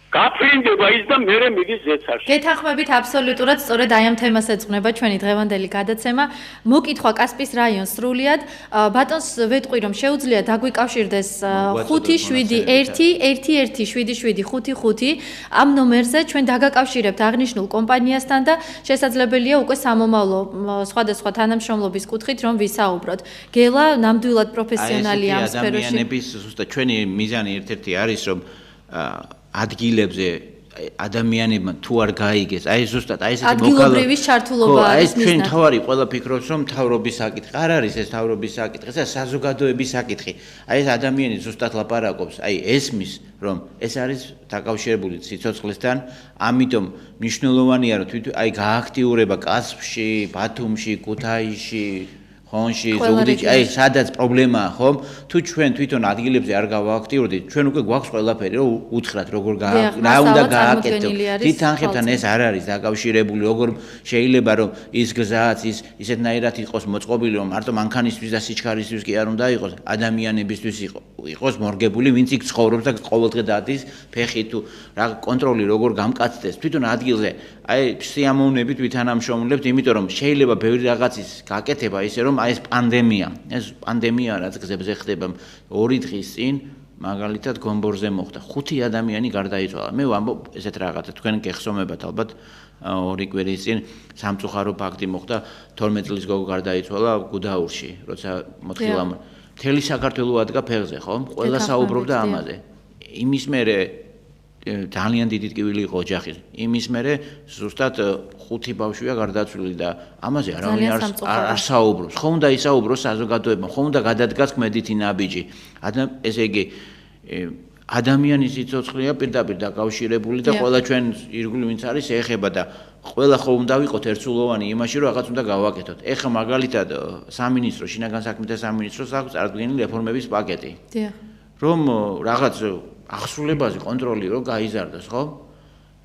გაფრინდება ის და მერე მიდის ზეცაში. გეთანხმებით აბსოლუტურად, სწორედ აი ამ თემას ეძღვნება ჩვენი დღევანდელი გადაცემა. მოკითხვა კასპის რაიონს სრულიად. ბატონს ვეტყვი, რომ შეუძლია დაგვიკავშირდეს 571-117-55 ამ ნომერზე ჩვენ დაგაკავშირებთ აღნიშნულ კომპანიასთან და შესაძლებელია უკვე სამომავლო სხვადასხვა თანამშრომლობის კუთხით რომ ვისაუბროთ. გელა ნამდვილად პროფესიონალია ამ სფეროში. ადამიანების ზუსტად ჩვენი მიზანი ერთ-ერთი არის რომ ადგილებზე ადამიანებმა თუ არ გაიგეს, აი ზუსტად აი ესეთი ადგილობრივის ჩართულობა არის მიზნად. ჩვენ თავარი ყველა ფიქრობს, რომ თავრობის საკითხი არ არის ეს თავრობის საკითხი, ეს საზოგადოების საკითხი. აი ეს ადამიანი ზუსტად ლაპარაკობს, აი ესმის, რომ ეს არის დაკავშირებული სიცოცხლესთან, ამიტომ მნიშვნელოვანია, რომ თვითონ აი გააქტიურება კასპში, ბათუმში, ქუთაისში, ხონში, ზუგდიდში, აი სადაც პრობლემაა, ხომ? თუ ჩვენ თვითონ ადგილებზე არ გავააქტიურდით, ჩვენ უკვე გვაქვს ყველაფერი, რომ უთხრათ როგორ რა უნდა გააკეთო. თვითანხებთან ეს არ არის დაკავშირებული, როგორ შეიძლება რომ ის გზაც ისეთნაირად იყოს მოწყობილი, რომ მარტო მანქანისთვის და სიჩქარისთვის კი არ უნდა იყოს, ადამიანებისთვის იყოს მორგებული, ვინც იქ ცხოვრობს და ყოველდღე დადის ფეხი თუ რა კონტროლი როგორ გამკაცდეს თვითონ ადგილზე. აი სიამოვნებით ვითანამშრომლებთ, იმიტომ რომ შეიძლება ბევრი რაღაცის გაკეთება ისე რომ აი ეს პანდემია რაც გზებზე ხდება 2 დღის წინ მაგალითად გომბორზე მოხდა 5 ადამიანი გარდაიცვალა. მე ვამბობ ესეთ რაღაცა თქვენ გეხსომებათ ალბათ 2 კვირის წინ სამწუხარო ფაქტი მოხდა 12 წლის გოგო გარდაიცვალა გუდაურში, როცა მოთხილა მთელი საქართველო ადგა ფეხზე, ხო? ყველა საუბრობდა ამაზე. იმის მერე ძალიან დიდი ტკივილი იყო ოჯახის. იმის მერე ზუსტად 5 ბავშვია გარდაცვლილი და ამაზე არავინ არ საუბრობს. ხო უნდა ისაუბროს საზოგადოებამ, ხო უნდა გადადგას ქმედითი ნაბიჯი. ესე იგი ადამიანის სიცოცხლეა პირდაპირ დაკავშირებული და ყველა ჩვენ ირგვლივ ვინც არის ეხება და ყველა ხო უნდა ვიყოთ ერთსულოვანი იმაში, რომ რაღაც უნდა გავაკეთოთ. ეხლა მაგალითად სამინისტრო, შინაგან საქმეთა სამინისტროს აქვს წარდგენილი რეფორმების პაკეტი. რომ რაღაც ახსულებაზე კონტროლი რო გაიზარდოს, ხო?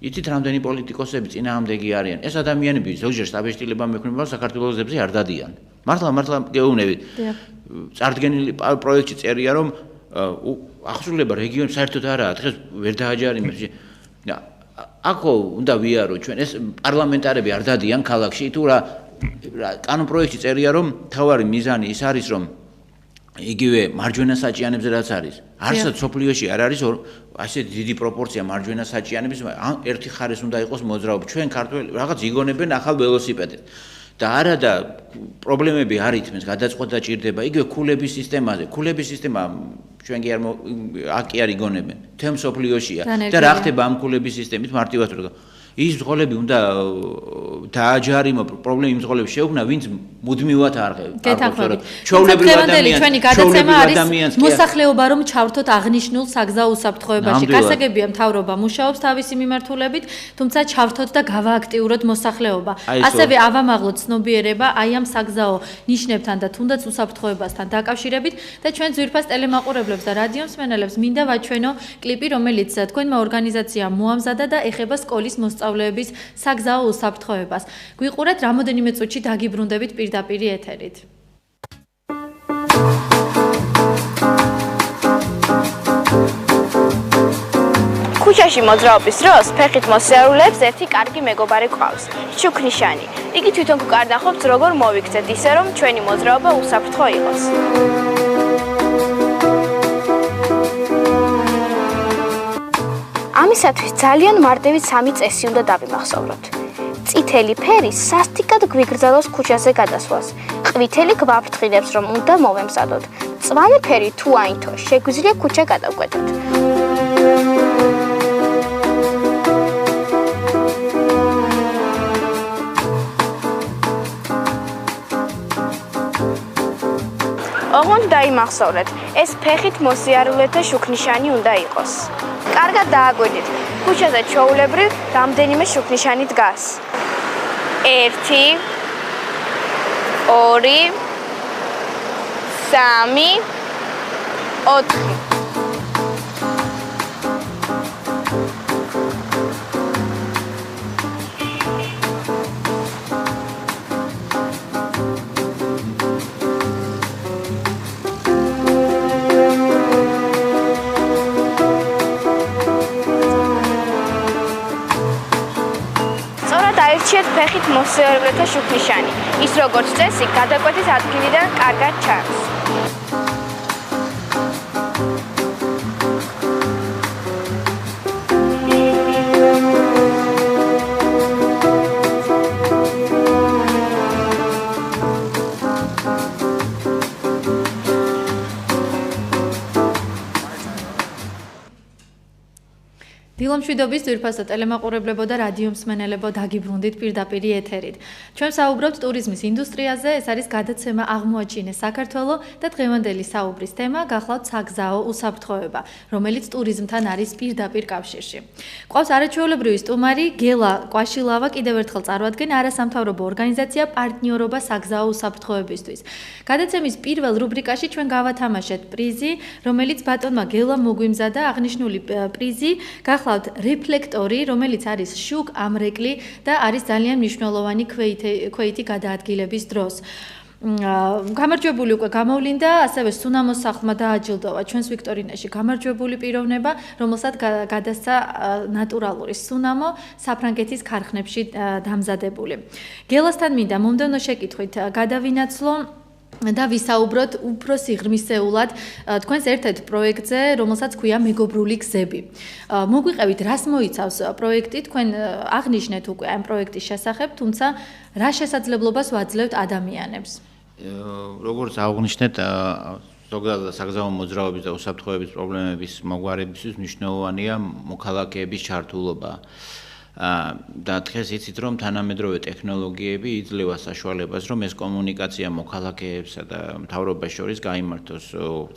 იცით რამდენი პოლიტიკოსები წინააღმდეგი არიან. ეს ადამიანები ზოგჯერ სტაბილიზება მექნება საქართველოს გზებზე არ დადიან. მართლა გეუბნებით. წარდგენილი პროექტი წერია რომ ახსულება რეგიონს საერთოდ არაა, დღეს ვერ დააჯარიმებს. და აქო უნდა ვიარო ჩვენ ეს პარლამენტარები არ დადიან ქალაქში თუ რა კანონ პროექტი წერია რომ თავარი მიზანი ის არის რომ იგივე მარჯვენა საჭიანებზე რაც არის. არსად სოფლიოში არ არის ასე დიდი პროპორცია მარჯვენა საჭიანების, ერთი ხარეს უნდა იყოს მოძრაობა. ჩვენ ქართველი რაღაც იგონებენ ახალ ველოსიპედებს. და არა და პრობლემები არ ითმის, გადაწყვეტა ჭირდება. იგივე ქულების სისტემაზე. ქულების სისტემა ჩვენ კი არ იგონებენ. თემ სოფლიოშია. და რა ხდება ამ ქულების სისტემით მარტივად რომ ის მძღოლები უნდა დააჯარიმო პრობლემა იმ მძღოლებს შეუქმნა, ვინც მუდმივად არღებს. ჩვეულებრივ ადამიანს, ჩვენი გადაცემა არის მოსახლეობა რომ ჩავრთოთ აღნიშნულ საგზაო უსაფრთხოებაში. გასაგებია მთავრობა მუშაობს თავისი მიმართულებით, თუმცა ჩავრთოთ და გავააქტიუროთ მოსახლეობა. ასევე ავამაღლოთ ცნობიერება აი ამ საგზაო ნიშნებთან და თუნდაც უსაფრთხოებასთან დაკავშირებით და ჩვენ ძვირფას ტელემაყურებლებს და რადიო მსმენელებს მინდა ვაჩვენო კლიპი, რომელიც თქვენმა ორგანიზაციამ მოამზადა და ეხება სკოლის მოსწავლეების საგზაო უსაფრთხოებას. გვიყურეთ რამოდენიმე წუთში დაგიბრუნდებით პირდაპირ ეთერით. ქუჩაში მოძრაობის დროს ფეხით მოსიარულეებს ერთი კარგი მეგობარი ყავს, შუქნიშანი. იგი თვითონ გვკარნახობს როგორ მოვიქცეთ ისე რომ ჩვენი მოძრაობა უსაფრთხო იყოს. ამისათვის ძალიან მარტივი 3 წესი უნდა დავიმახსოვროთ. წითელი ფერი სასტიკად გვიგრძელოს ქუჩაზე გადასვლას. ყვითელი გვაფრთხილებს რომ უნდა მოვემზადოთ. მწვანე ფერი თუ აინთო, შეგვიძლია ქუჩა გადავკვეთოთ. ოღონდ დაიმახსოვრეთ, ეს ფეხით მოსიარულეთა შუქნიშანი უნდა იყოს. კარგად დააგვირდით, ქუჩაზე ჩვეულებრივ რამდენიმე შუქნიშანი დგას. 1 2 3 4 დაირჩიეთ ფეხით მოსიარულეთა შუქნიშანი. ის როგორც წესი, გადაკვეთის ადგილიდან კარგად ჩანს. დილომშვიდობის ძვირფასო ტელემაყურებლებო და რადიო მსმენელებო დაგიბრუნდით პირდაპირ ეთერით. ჩვენ საუბრობთ ტურიზმის ინდუსტრიაზე, ეს არის გადაცემა აღმოაჩინე საქართველო და დღევანდელი საუბრის თემა გახლავთ საგზაო უსაფრთხოება, რომელიც ტურიზმთან არის პირდაპირ კავშირში. ყავს არაჩვეულებრივი სტუმარი გელა კვაშილავა, კიდევ ერთხელ წარმოადგენ არასამთავრობო ორგანიზაცია პარტნიორობა საგზაო უსაფრთხოებისთვის. გადაცემის პირველ რუბრიკაში ჩვენ გავათამაშეთ პრიზი, რომელიც ბატონმა გელამ მოგვიმზადა, აღნიშნული პრიზი გახლავთ რეფლექტორი, რომელიც არის შუქ ამრეკლი და არის ძალიან მნიშვნელოვანი ქვეითი გადაადგილების დროს. გამარჯვებული უკვე გამოვლინდა, ასევე სუნამოს სახლმა დააჯილდოვა ჩვენს ვიქტორინაში გამარჯვებული პიროვნება, რომელსაც გადასცა ნატურალური სუნამო საფრანგეთის ქარხნებში დამზადებული. გელასთან მინდა მომდევნო შეკითხვით გადავინაცვლო და ვისაუბროთ უფრო სიღრმისეულად თქვენს ერთ-ერთ პროექტზე, რომელსაც ქვია მეგობრული გზები. მოგვიყევით, რას მოიცავს პროექტი, თქვენ აღნიშნეთ უკვე ამ პროექტის შესახებ, თუმცა რა შესაძლებლობას ვაძლევთ ადამიანებს? როგორც აღნიშნეთ, ზოგადად საგზაო მოძრაობის და უსაფრთხოების პრობლემების მოგვარებისთვის მნიშვნელოვანია მოქალაქეების ჩართულობა. და დღეს იცით რომ თანამედროვე ტექნოლოგიები იძლევა საშუალებას რომ ეს კომუნიკაცია მოქალაქეებსა და მთავრობას შორის გაიმართოს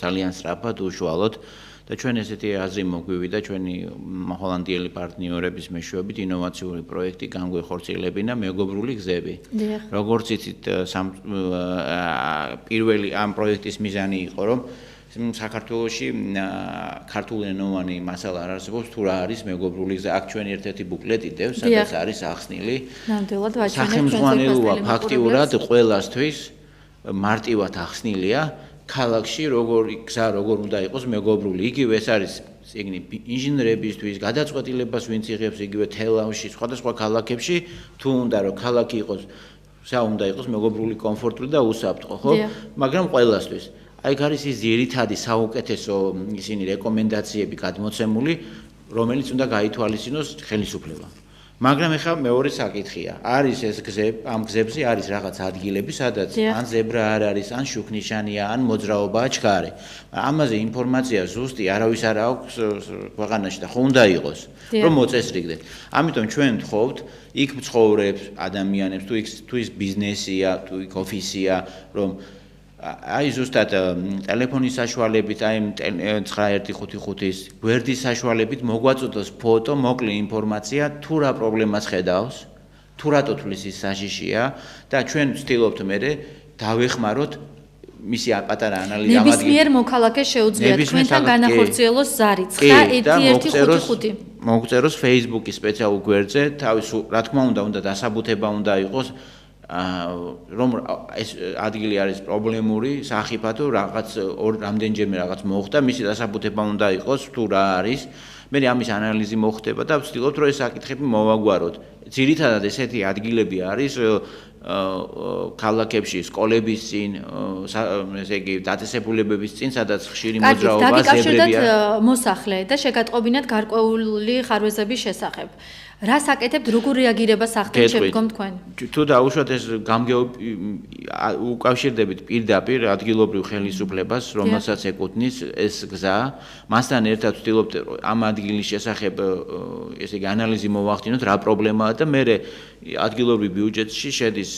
ძალიან სწრაფად, უშუალოდ და ჩვენ ესეთი აზრი მოგვივიდა ჩვენი ჰოლანდიელი პარტნიორების მეშვეობით ინოვაციური პროექტი განგვეხორციელებინა მეგობრული გზები. როგორც იცით, პირველი ამ პროექტის მიზანი იყო რომ საქართველოში ქართულენოვანი მასალა არ არსებობს თუ რა არის მეგობრული გზა. აქ ჩვენ ერთ-ერთი ბუკლეტი დევს, სადაც არის ახსნილი. ნამდვილად ვაჩვენებ სახელმძღვანელოა ფაქტიურად ყველასთვის მარტივად ახსნილია ქალაქში როგორი გზა როგორ უნდა იყოს მეგობრული. იგივე ეს არის ეგნი ინჟინერებისთვის, გადაწყვეტილებას ვინც იღებს იგივე თელავში, სხვადასხვა ქალაქებში თუ უნდა რომ ქალაქი იყოს გზა უნდა იყოს მეგობრული, კომფორტული და უსაფრთხო, ხო? მაგრამ ყველასთვის აქ არის ის ძირითადი საუკეთესო ისინი რეკომენდაციები გადმოცემული, რომელიც უნდა გაითვალისწინოს ხელისუფლებამ. მაგრამ ეხლა მეორე საკითხია, არის ეს გზები, ამ გზებზე არის რაღაც ადგილები, სადაც ან ზებრა არ არის, ან შუქნიშანია, ან მოძრაობაა ჩქარე. ამაზე ინფორმაცია ზუსტი არავის არ აქვს ქვეყანაში და ხო უნდა იყოს, რომ მოწესრიგდეთ. ამიტომ ჩვენ ვთხოვთ იქ მცხოვრებს ადამიანებს, თუ ის ბიზნესია, თუ იქ ოფისია, რომ აი ზუსტად ტელეფონის საშუალებით, აი 9155-ის გვერდის საშუალებით მოგვაწოდოს ფოტო, მოკლე ინფორმაცია, თუ რა პრობლემას ხედავს, თუ რატო თulis ის საშიშია და ჩვენ ვცდილობთ მერე დავეხმაროთ მისი პატარა ანალიზი ამადი. ნებისმიერ მოქალაქეს შეუძლია თქვენთან განახორციელოს ზარი 91155. მოგწეროს Facebook-ის სპეციალურ გვერდზე, თავის რა თქმა უნდა დასაბუთება უნდა იყოს რომ ეს ადგილი არის პრობლემური, სახიფათო, რაღაც რამდენჯერმე რაღაც მოხდა, მისი დასაბუთება უნდა იყოს თუ რა არის. მე ამის ანალიზი მოხდება და ვცდილობთ რომ ეს საკითხები მოვაგვაროთ. ძირითადად ესეთი ადგილები არის ქალაქებში, სკოლების წინ, ესე იგი, დაწესებულებების წინ, სადაც ხშირი მოძრაობა ზებრებია. მოსახლე და შეგატყობინათ გარკვეული ხარვეზების შესახებ. რა საკეთებთ, როგორ რეაგირება სახთებს შედგომ თქვენ? თუ დაუშვათ ეს უკავშირდებით პირდაპირ ადგილობრივ ხელისუფლებას, რომელსაც ეკუთვნის ეს გზა, მასთან ერთად ვცდილობთ ამ ადგილის შესახებ ესე იგი ანალიზი მოვახდინოთ, რა პრობლემაა და მე ადგილობრივ ბიუჯეტში შედის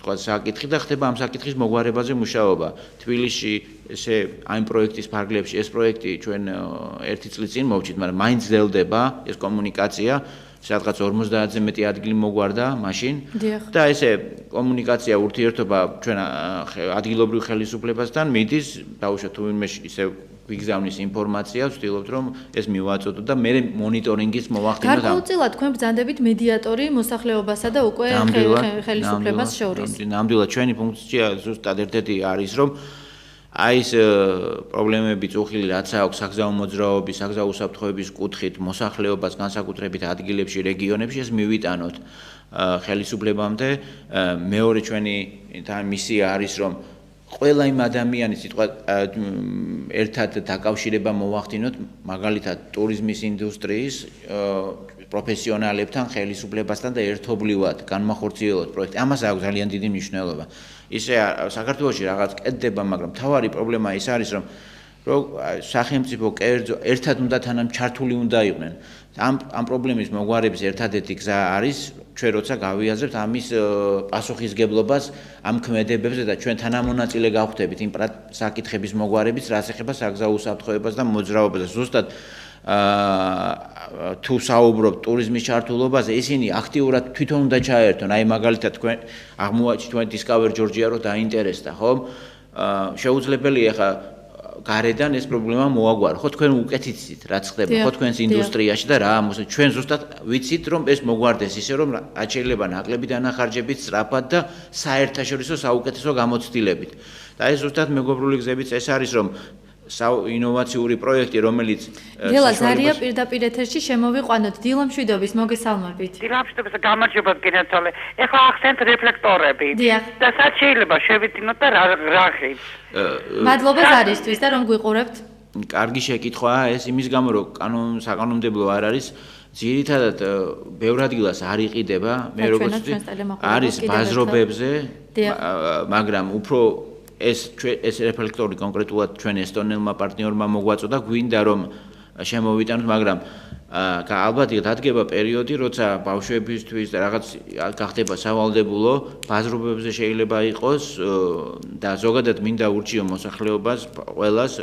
თქვა საკითხი და ხდება ამ საკითხის მოგვარებაზე მუშაობა. თბილისში ესე ამ პროექტის ფარგლებში ეს პროექტი ჩვენ 1 წლის წინ მოვჭით, მაგრამ მაინც ძლდება ეს კომუნიკაცია. სადღაც 50-ზე მეტი ადგილი მოგვარდა მაშინ და ესე კომუნიკაცია ურთიერთობა ჩვენ ადგილობრივ ხელისუფლებასთან მიდის, დაუშვათ თუ ვინმე ისე ვიგზავნის ინფორმაცია, ვცდილობთ რომ ეს მივაწოდოთ და მე მონიტორინგის მოვახდინოთ. გარკვეულწილად თქვენ ბრძანდებით მედიატორი მოსახლეობასა და უკვე ხელისუფლებას შორის. ნამდვილად ჩვენი ფუნქცია ზუსტად ერთ-ერთი არის რომ აი ეს პრობლემები წუხილი რაც აქვს საგზაო მოძრაობის, საგზაო უსაფრთხოების კუთხით, მოსახლეობას განსაკუთრებით ადგილებში, რეგიონებში ეს მივიტანოთ ხელისუფლებამდე. მეორე ჩვენი მისია არის რომ ყველა იმ ადამიანის სიტყვა ერთად დაკავშირება მოვახდინოთ, მაგალითად ტურიზმის ინდუსტრიის პროფესიონალებთან, ხელისუფლებასთან და ერთობლივად განმახორციელოთ პროექტი. ამას აქვს ძალიან დიდი მნიშვნელობა. ისე საქართველოში რაღაც კეთდება, მაგრამ თავარი პრობლემა ის არის, რომ რომ სახელმწიფო კერძო ერთად უნდა თანამ ჩართული უნდა იყვნენ. ამ პრობლემის მოგვარების ერთადერთი გზა არის ჩვენ როცა გავიაზრებთ ამის პასუხისგებლობას ამ ქმედებებზე და ჩვენ თანამონაწილე გავხდებით იმ საკითხების მოგვარების, რაც ეხება საგზაო უსაფრთხოებას და მოძრაობას. ზუსტად თუ საუბრობ ტურიზმის ჩართულობაზე, ისინი აქტიურად თვითონ უნდა ჩაერთონ. აი მაგალითად თქვენ აღმოაჩინეთ თქვენ Discover Georgia რო დაინტერესდა, ხო? შეუძლებელია ხა გარედან ეს პრობლემა მოაგვარო. ხო თქვენ უკეთიცით რაც ხდება, ხო თქვენს ინდუსტრიაში და რა ჩვენ ზუსტად ვიცით რომ ეს მოგვარდეს ისე რომ რაც შეიძლება ნაკლები დანახარჯებით, სწრაფად და საერთაშორისო საუკეთესო გამოცდილებით. და ეს ზუსტად მეგობრული გზებიც ეს არის რომ ინოვაციური პროექტი რომელიც დილა ზარია პირდაპირ ეთერში შემოვიყვანოთ დილა მშვიდობის მოგესალმებით. დილა მშვიდობის გამარჯობა გენაცვალე. ეხლა ახსენთ რეფლექტორები და სად შეიძლება შევიძინოთ და რა ღირს. მადლობა ზარისთვის და რომ გვიყურებთ. კარგი შეკითხვაა ეს იმის გამო რომ საკანონმდებლო არ არის ძირითადად ბევრ ადგილას არ იყიდება მე როგორც არის ბაზრობებზე მაგრამ უფრო ეს რეფლექტორი კონკრეტულად ჩვენ ესტონელმა პარტნიორმა მოგვაწოდა გვინდა რომ შემოვიტანოთ მაგრამ ალბათ დადგება პერიოდი როცა ბავშვებისთვის და რაღაც გახდება სავალდებულო ბაზრობებზე შეიძლება იყოს და ზოგადად მინდა ურჩიო მოსახლეობას ყველას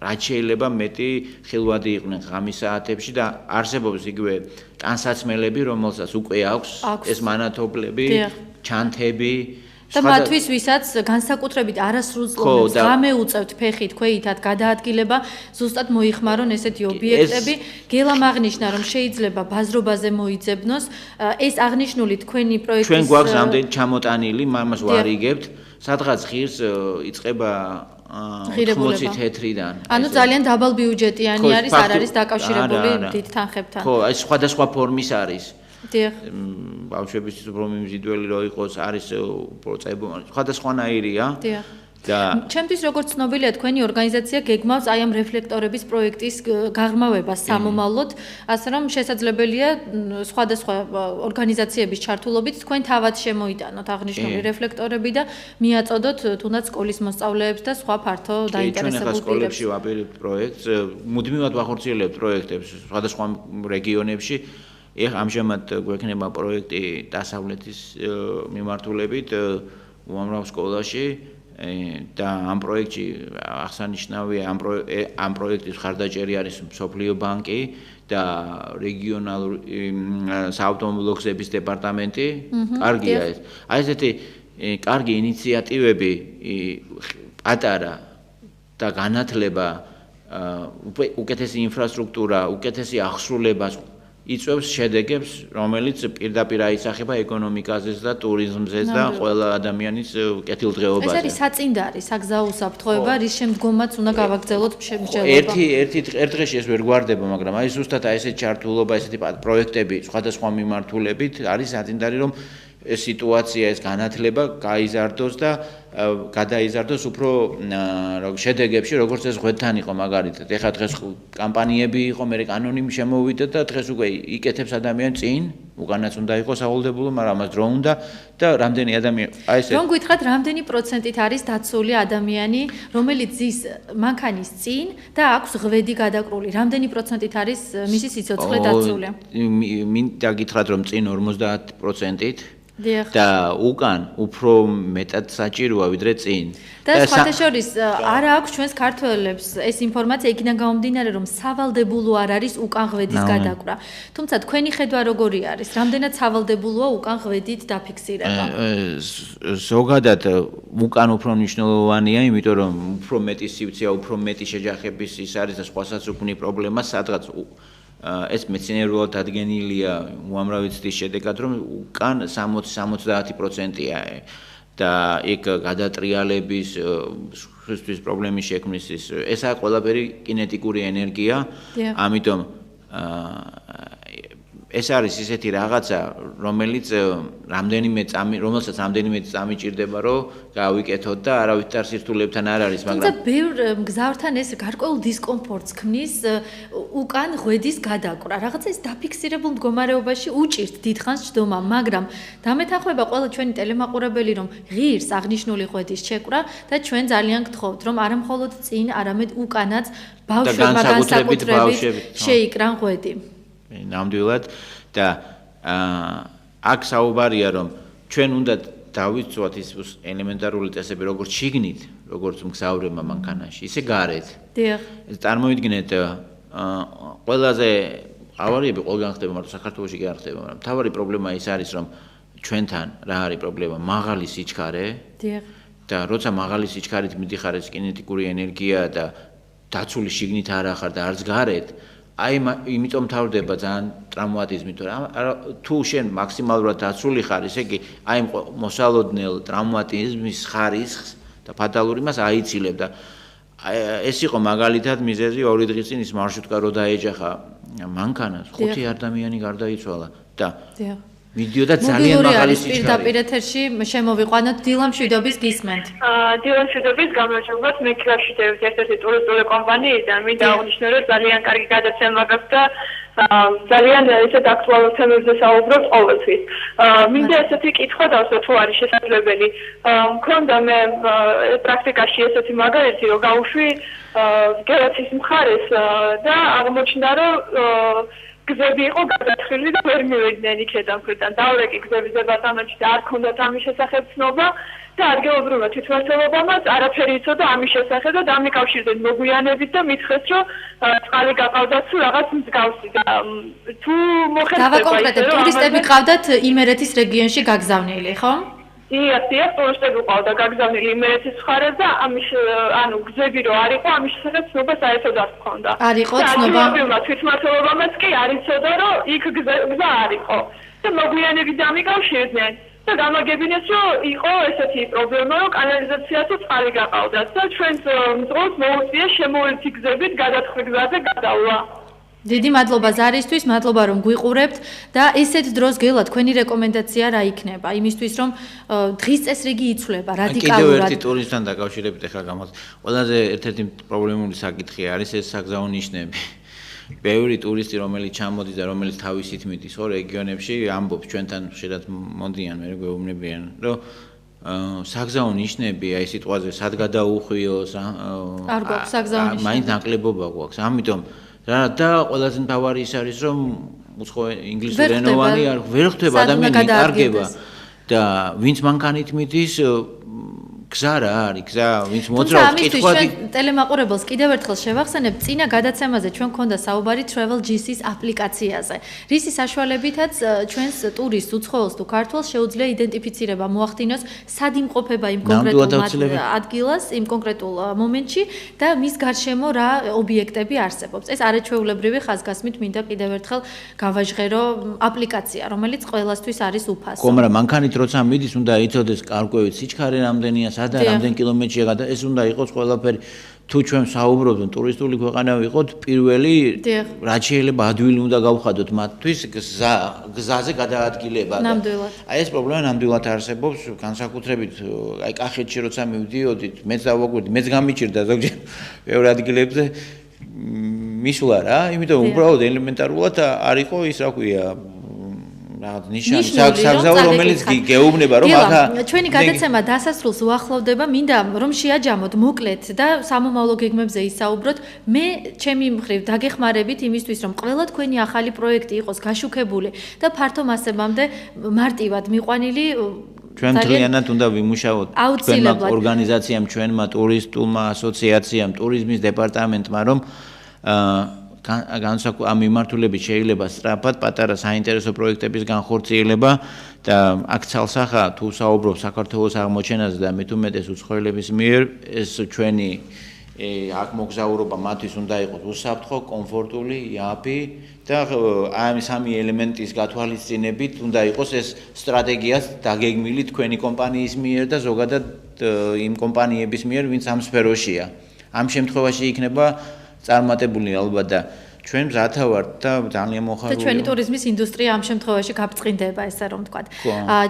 რაც შეიძლება მეტი ხილვადი იყვნენ ღამის საათებში და არსებობს იგივე ტანსაცმელები რომელსაც უკვე აქვს ეს მანათობლები ჩანთები და მათთვის ვისაც განსაკუთრებით არასრულწლოვანს ღამე უწევთ ფეხით ქვეითად გადაადგილება ზუსტად მოიხმარონ ესეთი ობიექტები გელამ აღნიშნა რომ შეიძლება ბაზრობაზე მოიძებნოს ეს აღნიშნული თქვენი პროექტის ჩვენ გვაქვს რამდენი ჩამოტანილი მამას ვარიგებთ სადღაც ღირს იწყება 80 თეთრიდან ანუ ძალიან დაბალ ბიუჯეტიანი არის არ არის დაკავშირებული დიდ თანხებთან ხო ეს სხვადასხვა ფორმის არის დიახ ბავშვებისთვის უფრო მიმზიდველი რო იყოს არის სხვადასხვანაირია დიახ და ჩემთვის როგორც ცნობილია თქვენი ორგანიზაცია გეგმავს აი ამ რეფლექტორების პროექტის გაღრმავებას სამომავლოდ ასე რომ შესაძლებელია სხვადასხვა ორგანიზაციების ჩართულობით თქვენ თავად შემოიტანოთ აღნიშნული რეფლექტორები და მიაწოდოთ თუნდაც სკოლის მოსწავლეებს და სხვა ფართო დაინტერესებულ პირებს. ჩვენ სკოლებში ვაპირებთ პროექტს, მუდმივად ვახორციელებთ პროექტებს სხვადასხვა რეგიონებში. ამჟამად გვექნება პროექტი დასავლეთის მიმართულებით უამრავ სკოლაში და ამ პროექტში აღსანიშნავია ამ პროექტის მხარდაჭერი არის მსოფლიო ბანკი და რეგიონალური საავტომობილო გზების დეპარტამენტი. კარგია ეს. აი ესეთი კარგი ინიციატივები პატარა და განათლება უკეთესი ინფრასტრუქტურა, უკეთესი აღსრულება იწვევს შედეგებს, რომელიც პირდაპირ აისახება ეკონომიკაზეც და ტურიზმზეც და ყველა ადამიანის კეთილდღეობაზე. ეს არის საწინდარი, საგზაო უსაფრთხოება, რის შემდგომაც უნდა გავაგრძელოთ შემსჯელობა. ერთ დღეში ეს ვერ გვარდება, მაგრამ აი ზუსტად აი ესეთი ჩართულობა, ესეთი პროექტები სხვადასხვა მიმართულებით არის საწინდარი, რომ ეს სიტუაცია, ეს განათლება გაიზარდოს და გადაიზარდოს უფრო შედეგებში, როგორც ეს ღვედთან იყო მაგალითად. ეხლა დღეს კამპანიები იყო, მე კანონი შემოვიდა და დღეს უკვე იკეთებს ადამიანს წინ, უკანაც უნდა იყოს სავალდებულო, მაგრამ ამას დრო უნდა და რამდენი ადამიანი აი ესე რომ გითხრათ, რამდენი პროცენტით არის დაცული ადამიანი, რომელიც ზის მანქანის წინ და აქვს ღვედი გადაკრული, რამდენი პროცენტით არის მისი სიცოცხლე დაცული? მინდა გითხრათ, რომ წინ 50%-ით და უკან უფრო მეტად საჭიროა ვიდრე წინ. და სხვათაშორის არა აქვს ჩვენს ქართველებს ეს ინფორმაცია იქიდან გამომდინარე რომ სავალდებულო არ არის უკან ღვედის გადაკრა. თუმცა თქვენი ხედვა როგორი არის? რამდენად სავალდებულოა უკან ღვედით დაფიქსირება? ზოგადად უკან უფრო მნიშვნელოვანია, იმიტომ რომ უფრო მეტი სივრცეა, უფრო მეტი შეჯახების ის არის და სხვასაც უქმნი პრობლემა, სადღაც ეს მეცნიერულად დადგენილია უამრავი ცდის შედეგად რომ უკან 60-70%-ია და იქ გადატრიალების ხისთვის პრობლემის შექმნის ესაა ყველაფერი კინეტიკური ენერგია ამიტომ ეს არის ისეთი რაღაცა, რომელსაც რამდენიმე წამი ჭირდება, რომ გავიკეთოთ და არავის სირთულებთან არ არის, მაგრამ თუმცა ბევრ მგზავრთან ეს გარკვეულ დისკომფორტს ქმნის უკან ღვედის გადაკვრა. რაღაცა ის დაფიქსირებულ მდგომარეობაში უჭირთ დიდხანს ჯდომა, მაგრამ დამეთანხმება ყველა ჩვენი ტელემაყურებელი, რომ ღირს აღნიშნული ღვედის ჩეკვრა და ჩვენ ძალიან გთხოვთ, რომ არა მხოლოდ წინ, არამედ უკანაც ბავშვებმა განსაკუთრებით შეიკრან ღვედი. ნამდვილად და აქ საუბარია რომ ჩვენ უნდა დავიცვათ ის ელემენტარული წესები როგორც შიგნით, როგორც მგზავრებმა მანქანაში, ისე გარეთ. დიახ. წარმოიდგინეთ ყველაზე ავარიები ყველგან ხდება, მაგრამ საქართველოში კი არ ხდება, მაგრამ მთავარი პრობლემა ის არის რომ ჩვენთან რა არის პრობლემა? მაღალი სიჩქარე. დიახ. და როცა მაღალი სიჩქარით მიდიხარ ეს კინეტიკური ენერგია და დაცული შიგნით არ ახარ და არც გარეთ აი იმიტომ თავდება ძალიან ტრაუმატიზმი თუ შენ მაქსიმალურად დაცული ხარ ესე იგი აი მოსალოდნელ ტრაუმატიზმის ხარისხს და ფატალური მას აიცილებ და ეს იყო მაგალითად მიზეზი 2 დღის წინ ის მარშრუტკა რო დაეჯახა მანქანას 5 ადამიანი გარდაიცვალა და მიდიოდა ძალიან მაღალი სიჩქარე. პირდაპირ ეთერში შემოვიყვანოთ დილამ შვიდობის გისმენთ. დილამ შვიდობის გამარჯვებათ, მე ქრაშიდევით ერთ-ერთი ტურისტული კომპანიიდან, მინდა აღვნიშნო, რომ ძალიან კარგი გადაცემა გაქვს და ძალიან ისეთ აქტუალურ თემებზე საუბრობთ ყოველთვის. მინდა ესეთი კითხვა დავსვა, თუ არის შესაძლებელი. მქონდა მე პრაქტიკაში ესეთი მაგალითი, რომ გავუშვი გერაცის მხარეს და აღმოჩნდა, რომ გზები იყო გადაჭრილი და ვერ მივიდნენ იქედან მხრიდან. დავრეკი გზების დეპარტამენტში და არ ქონდათ ამის შესახებ ცნობა და ადგილობრივმა თვითმმართველობამაც არაფერი იცოდა ამის შესახებ და დამიკავშირდნენ მოგვიანებით და მითხრეს, რომ წყალი გაყავდათ თუ რაღაც მსგავსი და თუ მოხერხდება დავაკონკრეტებ, ტურისტები ყავდათ იმერეთის რეგიონში გაგზავნილი, ხო? დიახ, ტურისტები ყავდა გაგზავნილი იმერეთის მხარეს და ამის ანუ გზები რო არ იყო, ამის შესახებ ცნობა საერთოდ არ ჰქონდა. არ იყო ცნობა. თვითმმართველობამაც კი არ იცოდა, რომ იქ გზა არ იყო. და მოგვიანებით დამიკავშირდნენ და გამაგებინეს, რომ იყო ესეთი პრობლემა, რომ კანალიზაციასო წყალი გაყავდათ და ჩვენს მძღოლს მოუწია შემოერთი გზებით გადაწყდა გზაზე გადავლა. დიდი მადლობა ზარისთვის, მადლობა რომ გვიყურებთ და ესეთ დროს გელა თქვენი რეკომენდაცია რა იქნება? იმისთვის რომ დღის წესრიგი იცვლება რადიკალურად. კიდევ ერთი ტურისტთან დაკავშირებით ახლა გამოდის. ყველაზე ერთ-ერთი პრობლემული საკითხი არის ეს საგზაო ნიშნები. ბევრი ტურისტი რომელიც ჩამოდის და რომელიც თავისით მიდის ხო რეგიონებში ამბობს ჩვენთან შეიძლება მომდიან მე გვეუბნებიან რომ საგზაო ნიშნები აი სიტყვაზე სად გადაუხვიოს არ გვაქვს საგზაო ნიშნები. მაინც ნაკლებობა გვაქვს. ამიტომ და ყველაზე მთავარი ის არის რომ უცხო ინგლისურენოვანი ვერ ხდება ადამიანი კარგება და ვინც მანქანით მიდის გზა რა არის გზა ვინც მოძრაობს კითხვადი ტელემაყურებელს კიდევ ერთხელ შევახსენებ წინა გადაცემაზე ჩვენ გქონდა საუბარი Travel GC-ის აპლიკაციაზე რისი საშუალებითაც ჩვენს ტურისტს უცხოელს თუ ქართველს შეუძლია იდენტიფიცირება მოახდინოს სად იმყოფება იმ კონკრეტულ ადგილას იმ კონკრეტულ მომენტში და მის გარშემო რა ობიექტები არსებობს ეს არაჩვეულებრივი ხაზგასმით მინდა კიდევ ერთხელ გავაჟღერო აპლიკაცია რომელიც ყველასთვის არის უფასო ხომ რა მანქანით როცა მიდის უნდა იცოდეს გარკვევით სიჩქარე რამდენია და რამდენ კილომეტრია და ეს უნდა იყოს ყველაფერი თუ ჩვენ საუბრობთ ტურისტული ქვეყანა ვიყოთ პირველი რაც შეიძლება ადვილი უნდა გავხადოთ მათთვის გზაზე გადაადგილება და აი ეს პრობლემა ნამდვილად არსებობს განსაკუთრებით აი კახეთში როცა მივდიოდით მეც დავაკვირდი მეც გამიჭირდა ზოგჯერ ბევრ ადგილებზე მისვლა რა იმიტომ უბრალოდ ელემენტარულად არ იყო ის რა ქვია რაღაც ნიშანი საგზაო რომელიც გეუბნება რომ ახლა ჩვენი გადაცემა დასასრულს უახლოვდება მინდა რომ შეაჯამოთ მოკლედ და სამომავლო გეგმებზე ისაუბროთ მე ჩემი მხრივ დაგეხმარებით იმისთვის რომ ყველა თქვენი ახალი პროექტი იყოს გაშუქებული და ფართო მასებამდე მარტივად მიყვანილი ჩვენ ძალიანად უნდა ვიმუშაოთ ჩვენმა ორგანიზაციამ ჩვენმა ტურისტულმა ასოციაციამ ტურიზმის დეპარტამენტმა რომ ამ მიმართულებით შეიძლება სწრაფად პატარა საინტერესო პროექტების განხორციელება და აქ ცალსახა თუ საუბრობ საქართველოს აღმოჩენაზე და მით უმეტეს უცხოელების მიერ ეს ჩვენი აქ მოგზაურობა მათთვის უნდა იყოს უსაფრთხო, კომფორტული, იაფი და ამ სამი ელემენტის გათვალისწინებით უნდა იყოს ეს სტრატეგიაც დაგეგმილი თქვენი კომპანიის მიერ და ზოგადად იმ კომპანიების მიერ, ვინც ამ სფეროშია. ამ შემთხვევაში იქნება წარმატებული ალბათ და ჩვენ მზათა ვართ და ძალიან მოხარულია. და ჩვენი ტურიზმის ინდუსტრია ამ შემთხვევაში გაბწყინდება, ესე რომ ვთქვათ.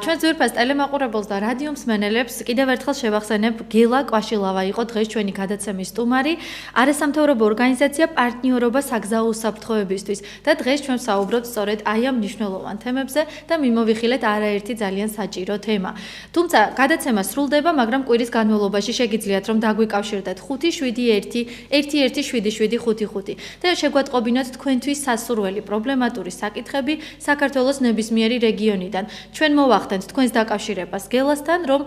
ჩვენ ძვირფას ტელემაყურებელს და რადიო მსმენელებს კიდევ ერთხელ შევახსენებ, გელა კვაშილავა იყო დღეს ჩვენი გადაცემის სტუმარი, არასამთავრობო ორგანიზაცია პარტნიორობა საგზაო უსაფრთხოებისთვის და დღეს ჩვენ საუბრობთ სწორედ აი ამ მნიშვნელოვან თემებზე და მიმოვიხილეთ არაერთი ძალიან საჭირო თემა. თუმცა გადაცემა სრულდება, მაგრამ კვირის განმავლობაში შეგიძლიათ რომ დაგვიკავშირდეთ 5711775 და შეგვატყობინოთ თქვენთვის სასურველი პრობლემატური საკითხები საქართველოს ნებისმიერი რეგიონიდან. ჩვენ მოვახდენთ თქვენს დაკავშირებას გელასთან, რომ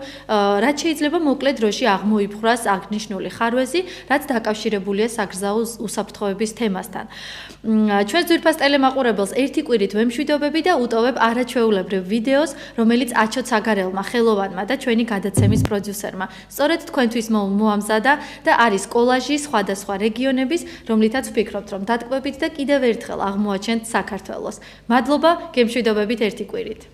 რაც შეიძლება მოკლე დროში აღმოიფხვრას აღნიშნული ხარვეზი, რაც დაკავშირებულია საგზაო უსაფრთხოების თემასთან. ჩვენ ძვირფას ტელემაყურებელს ერთი კვირით ვემშვიდობები და უტოვებ არაჩვეულებრივ ვიდეოს, რომელიც აჩო ცაგარელმა ხელოვანმა და ჩვენი გადაცემის პროდიუსერმა. სწორედ თქვენთვის მოამზადა და არის კოლაჟი სხვადასხვა რეგიონების, რომლითაც ვფიქრობთ, რომ დატკბებით და კიდევ ერთხელ აღმოაჩენთ საქართველოს. მადლობა, გემშვიდობებით ერთი კვირით.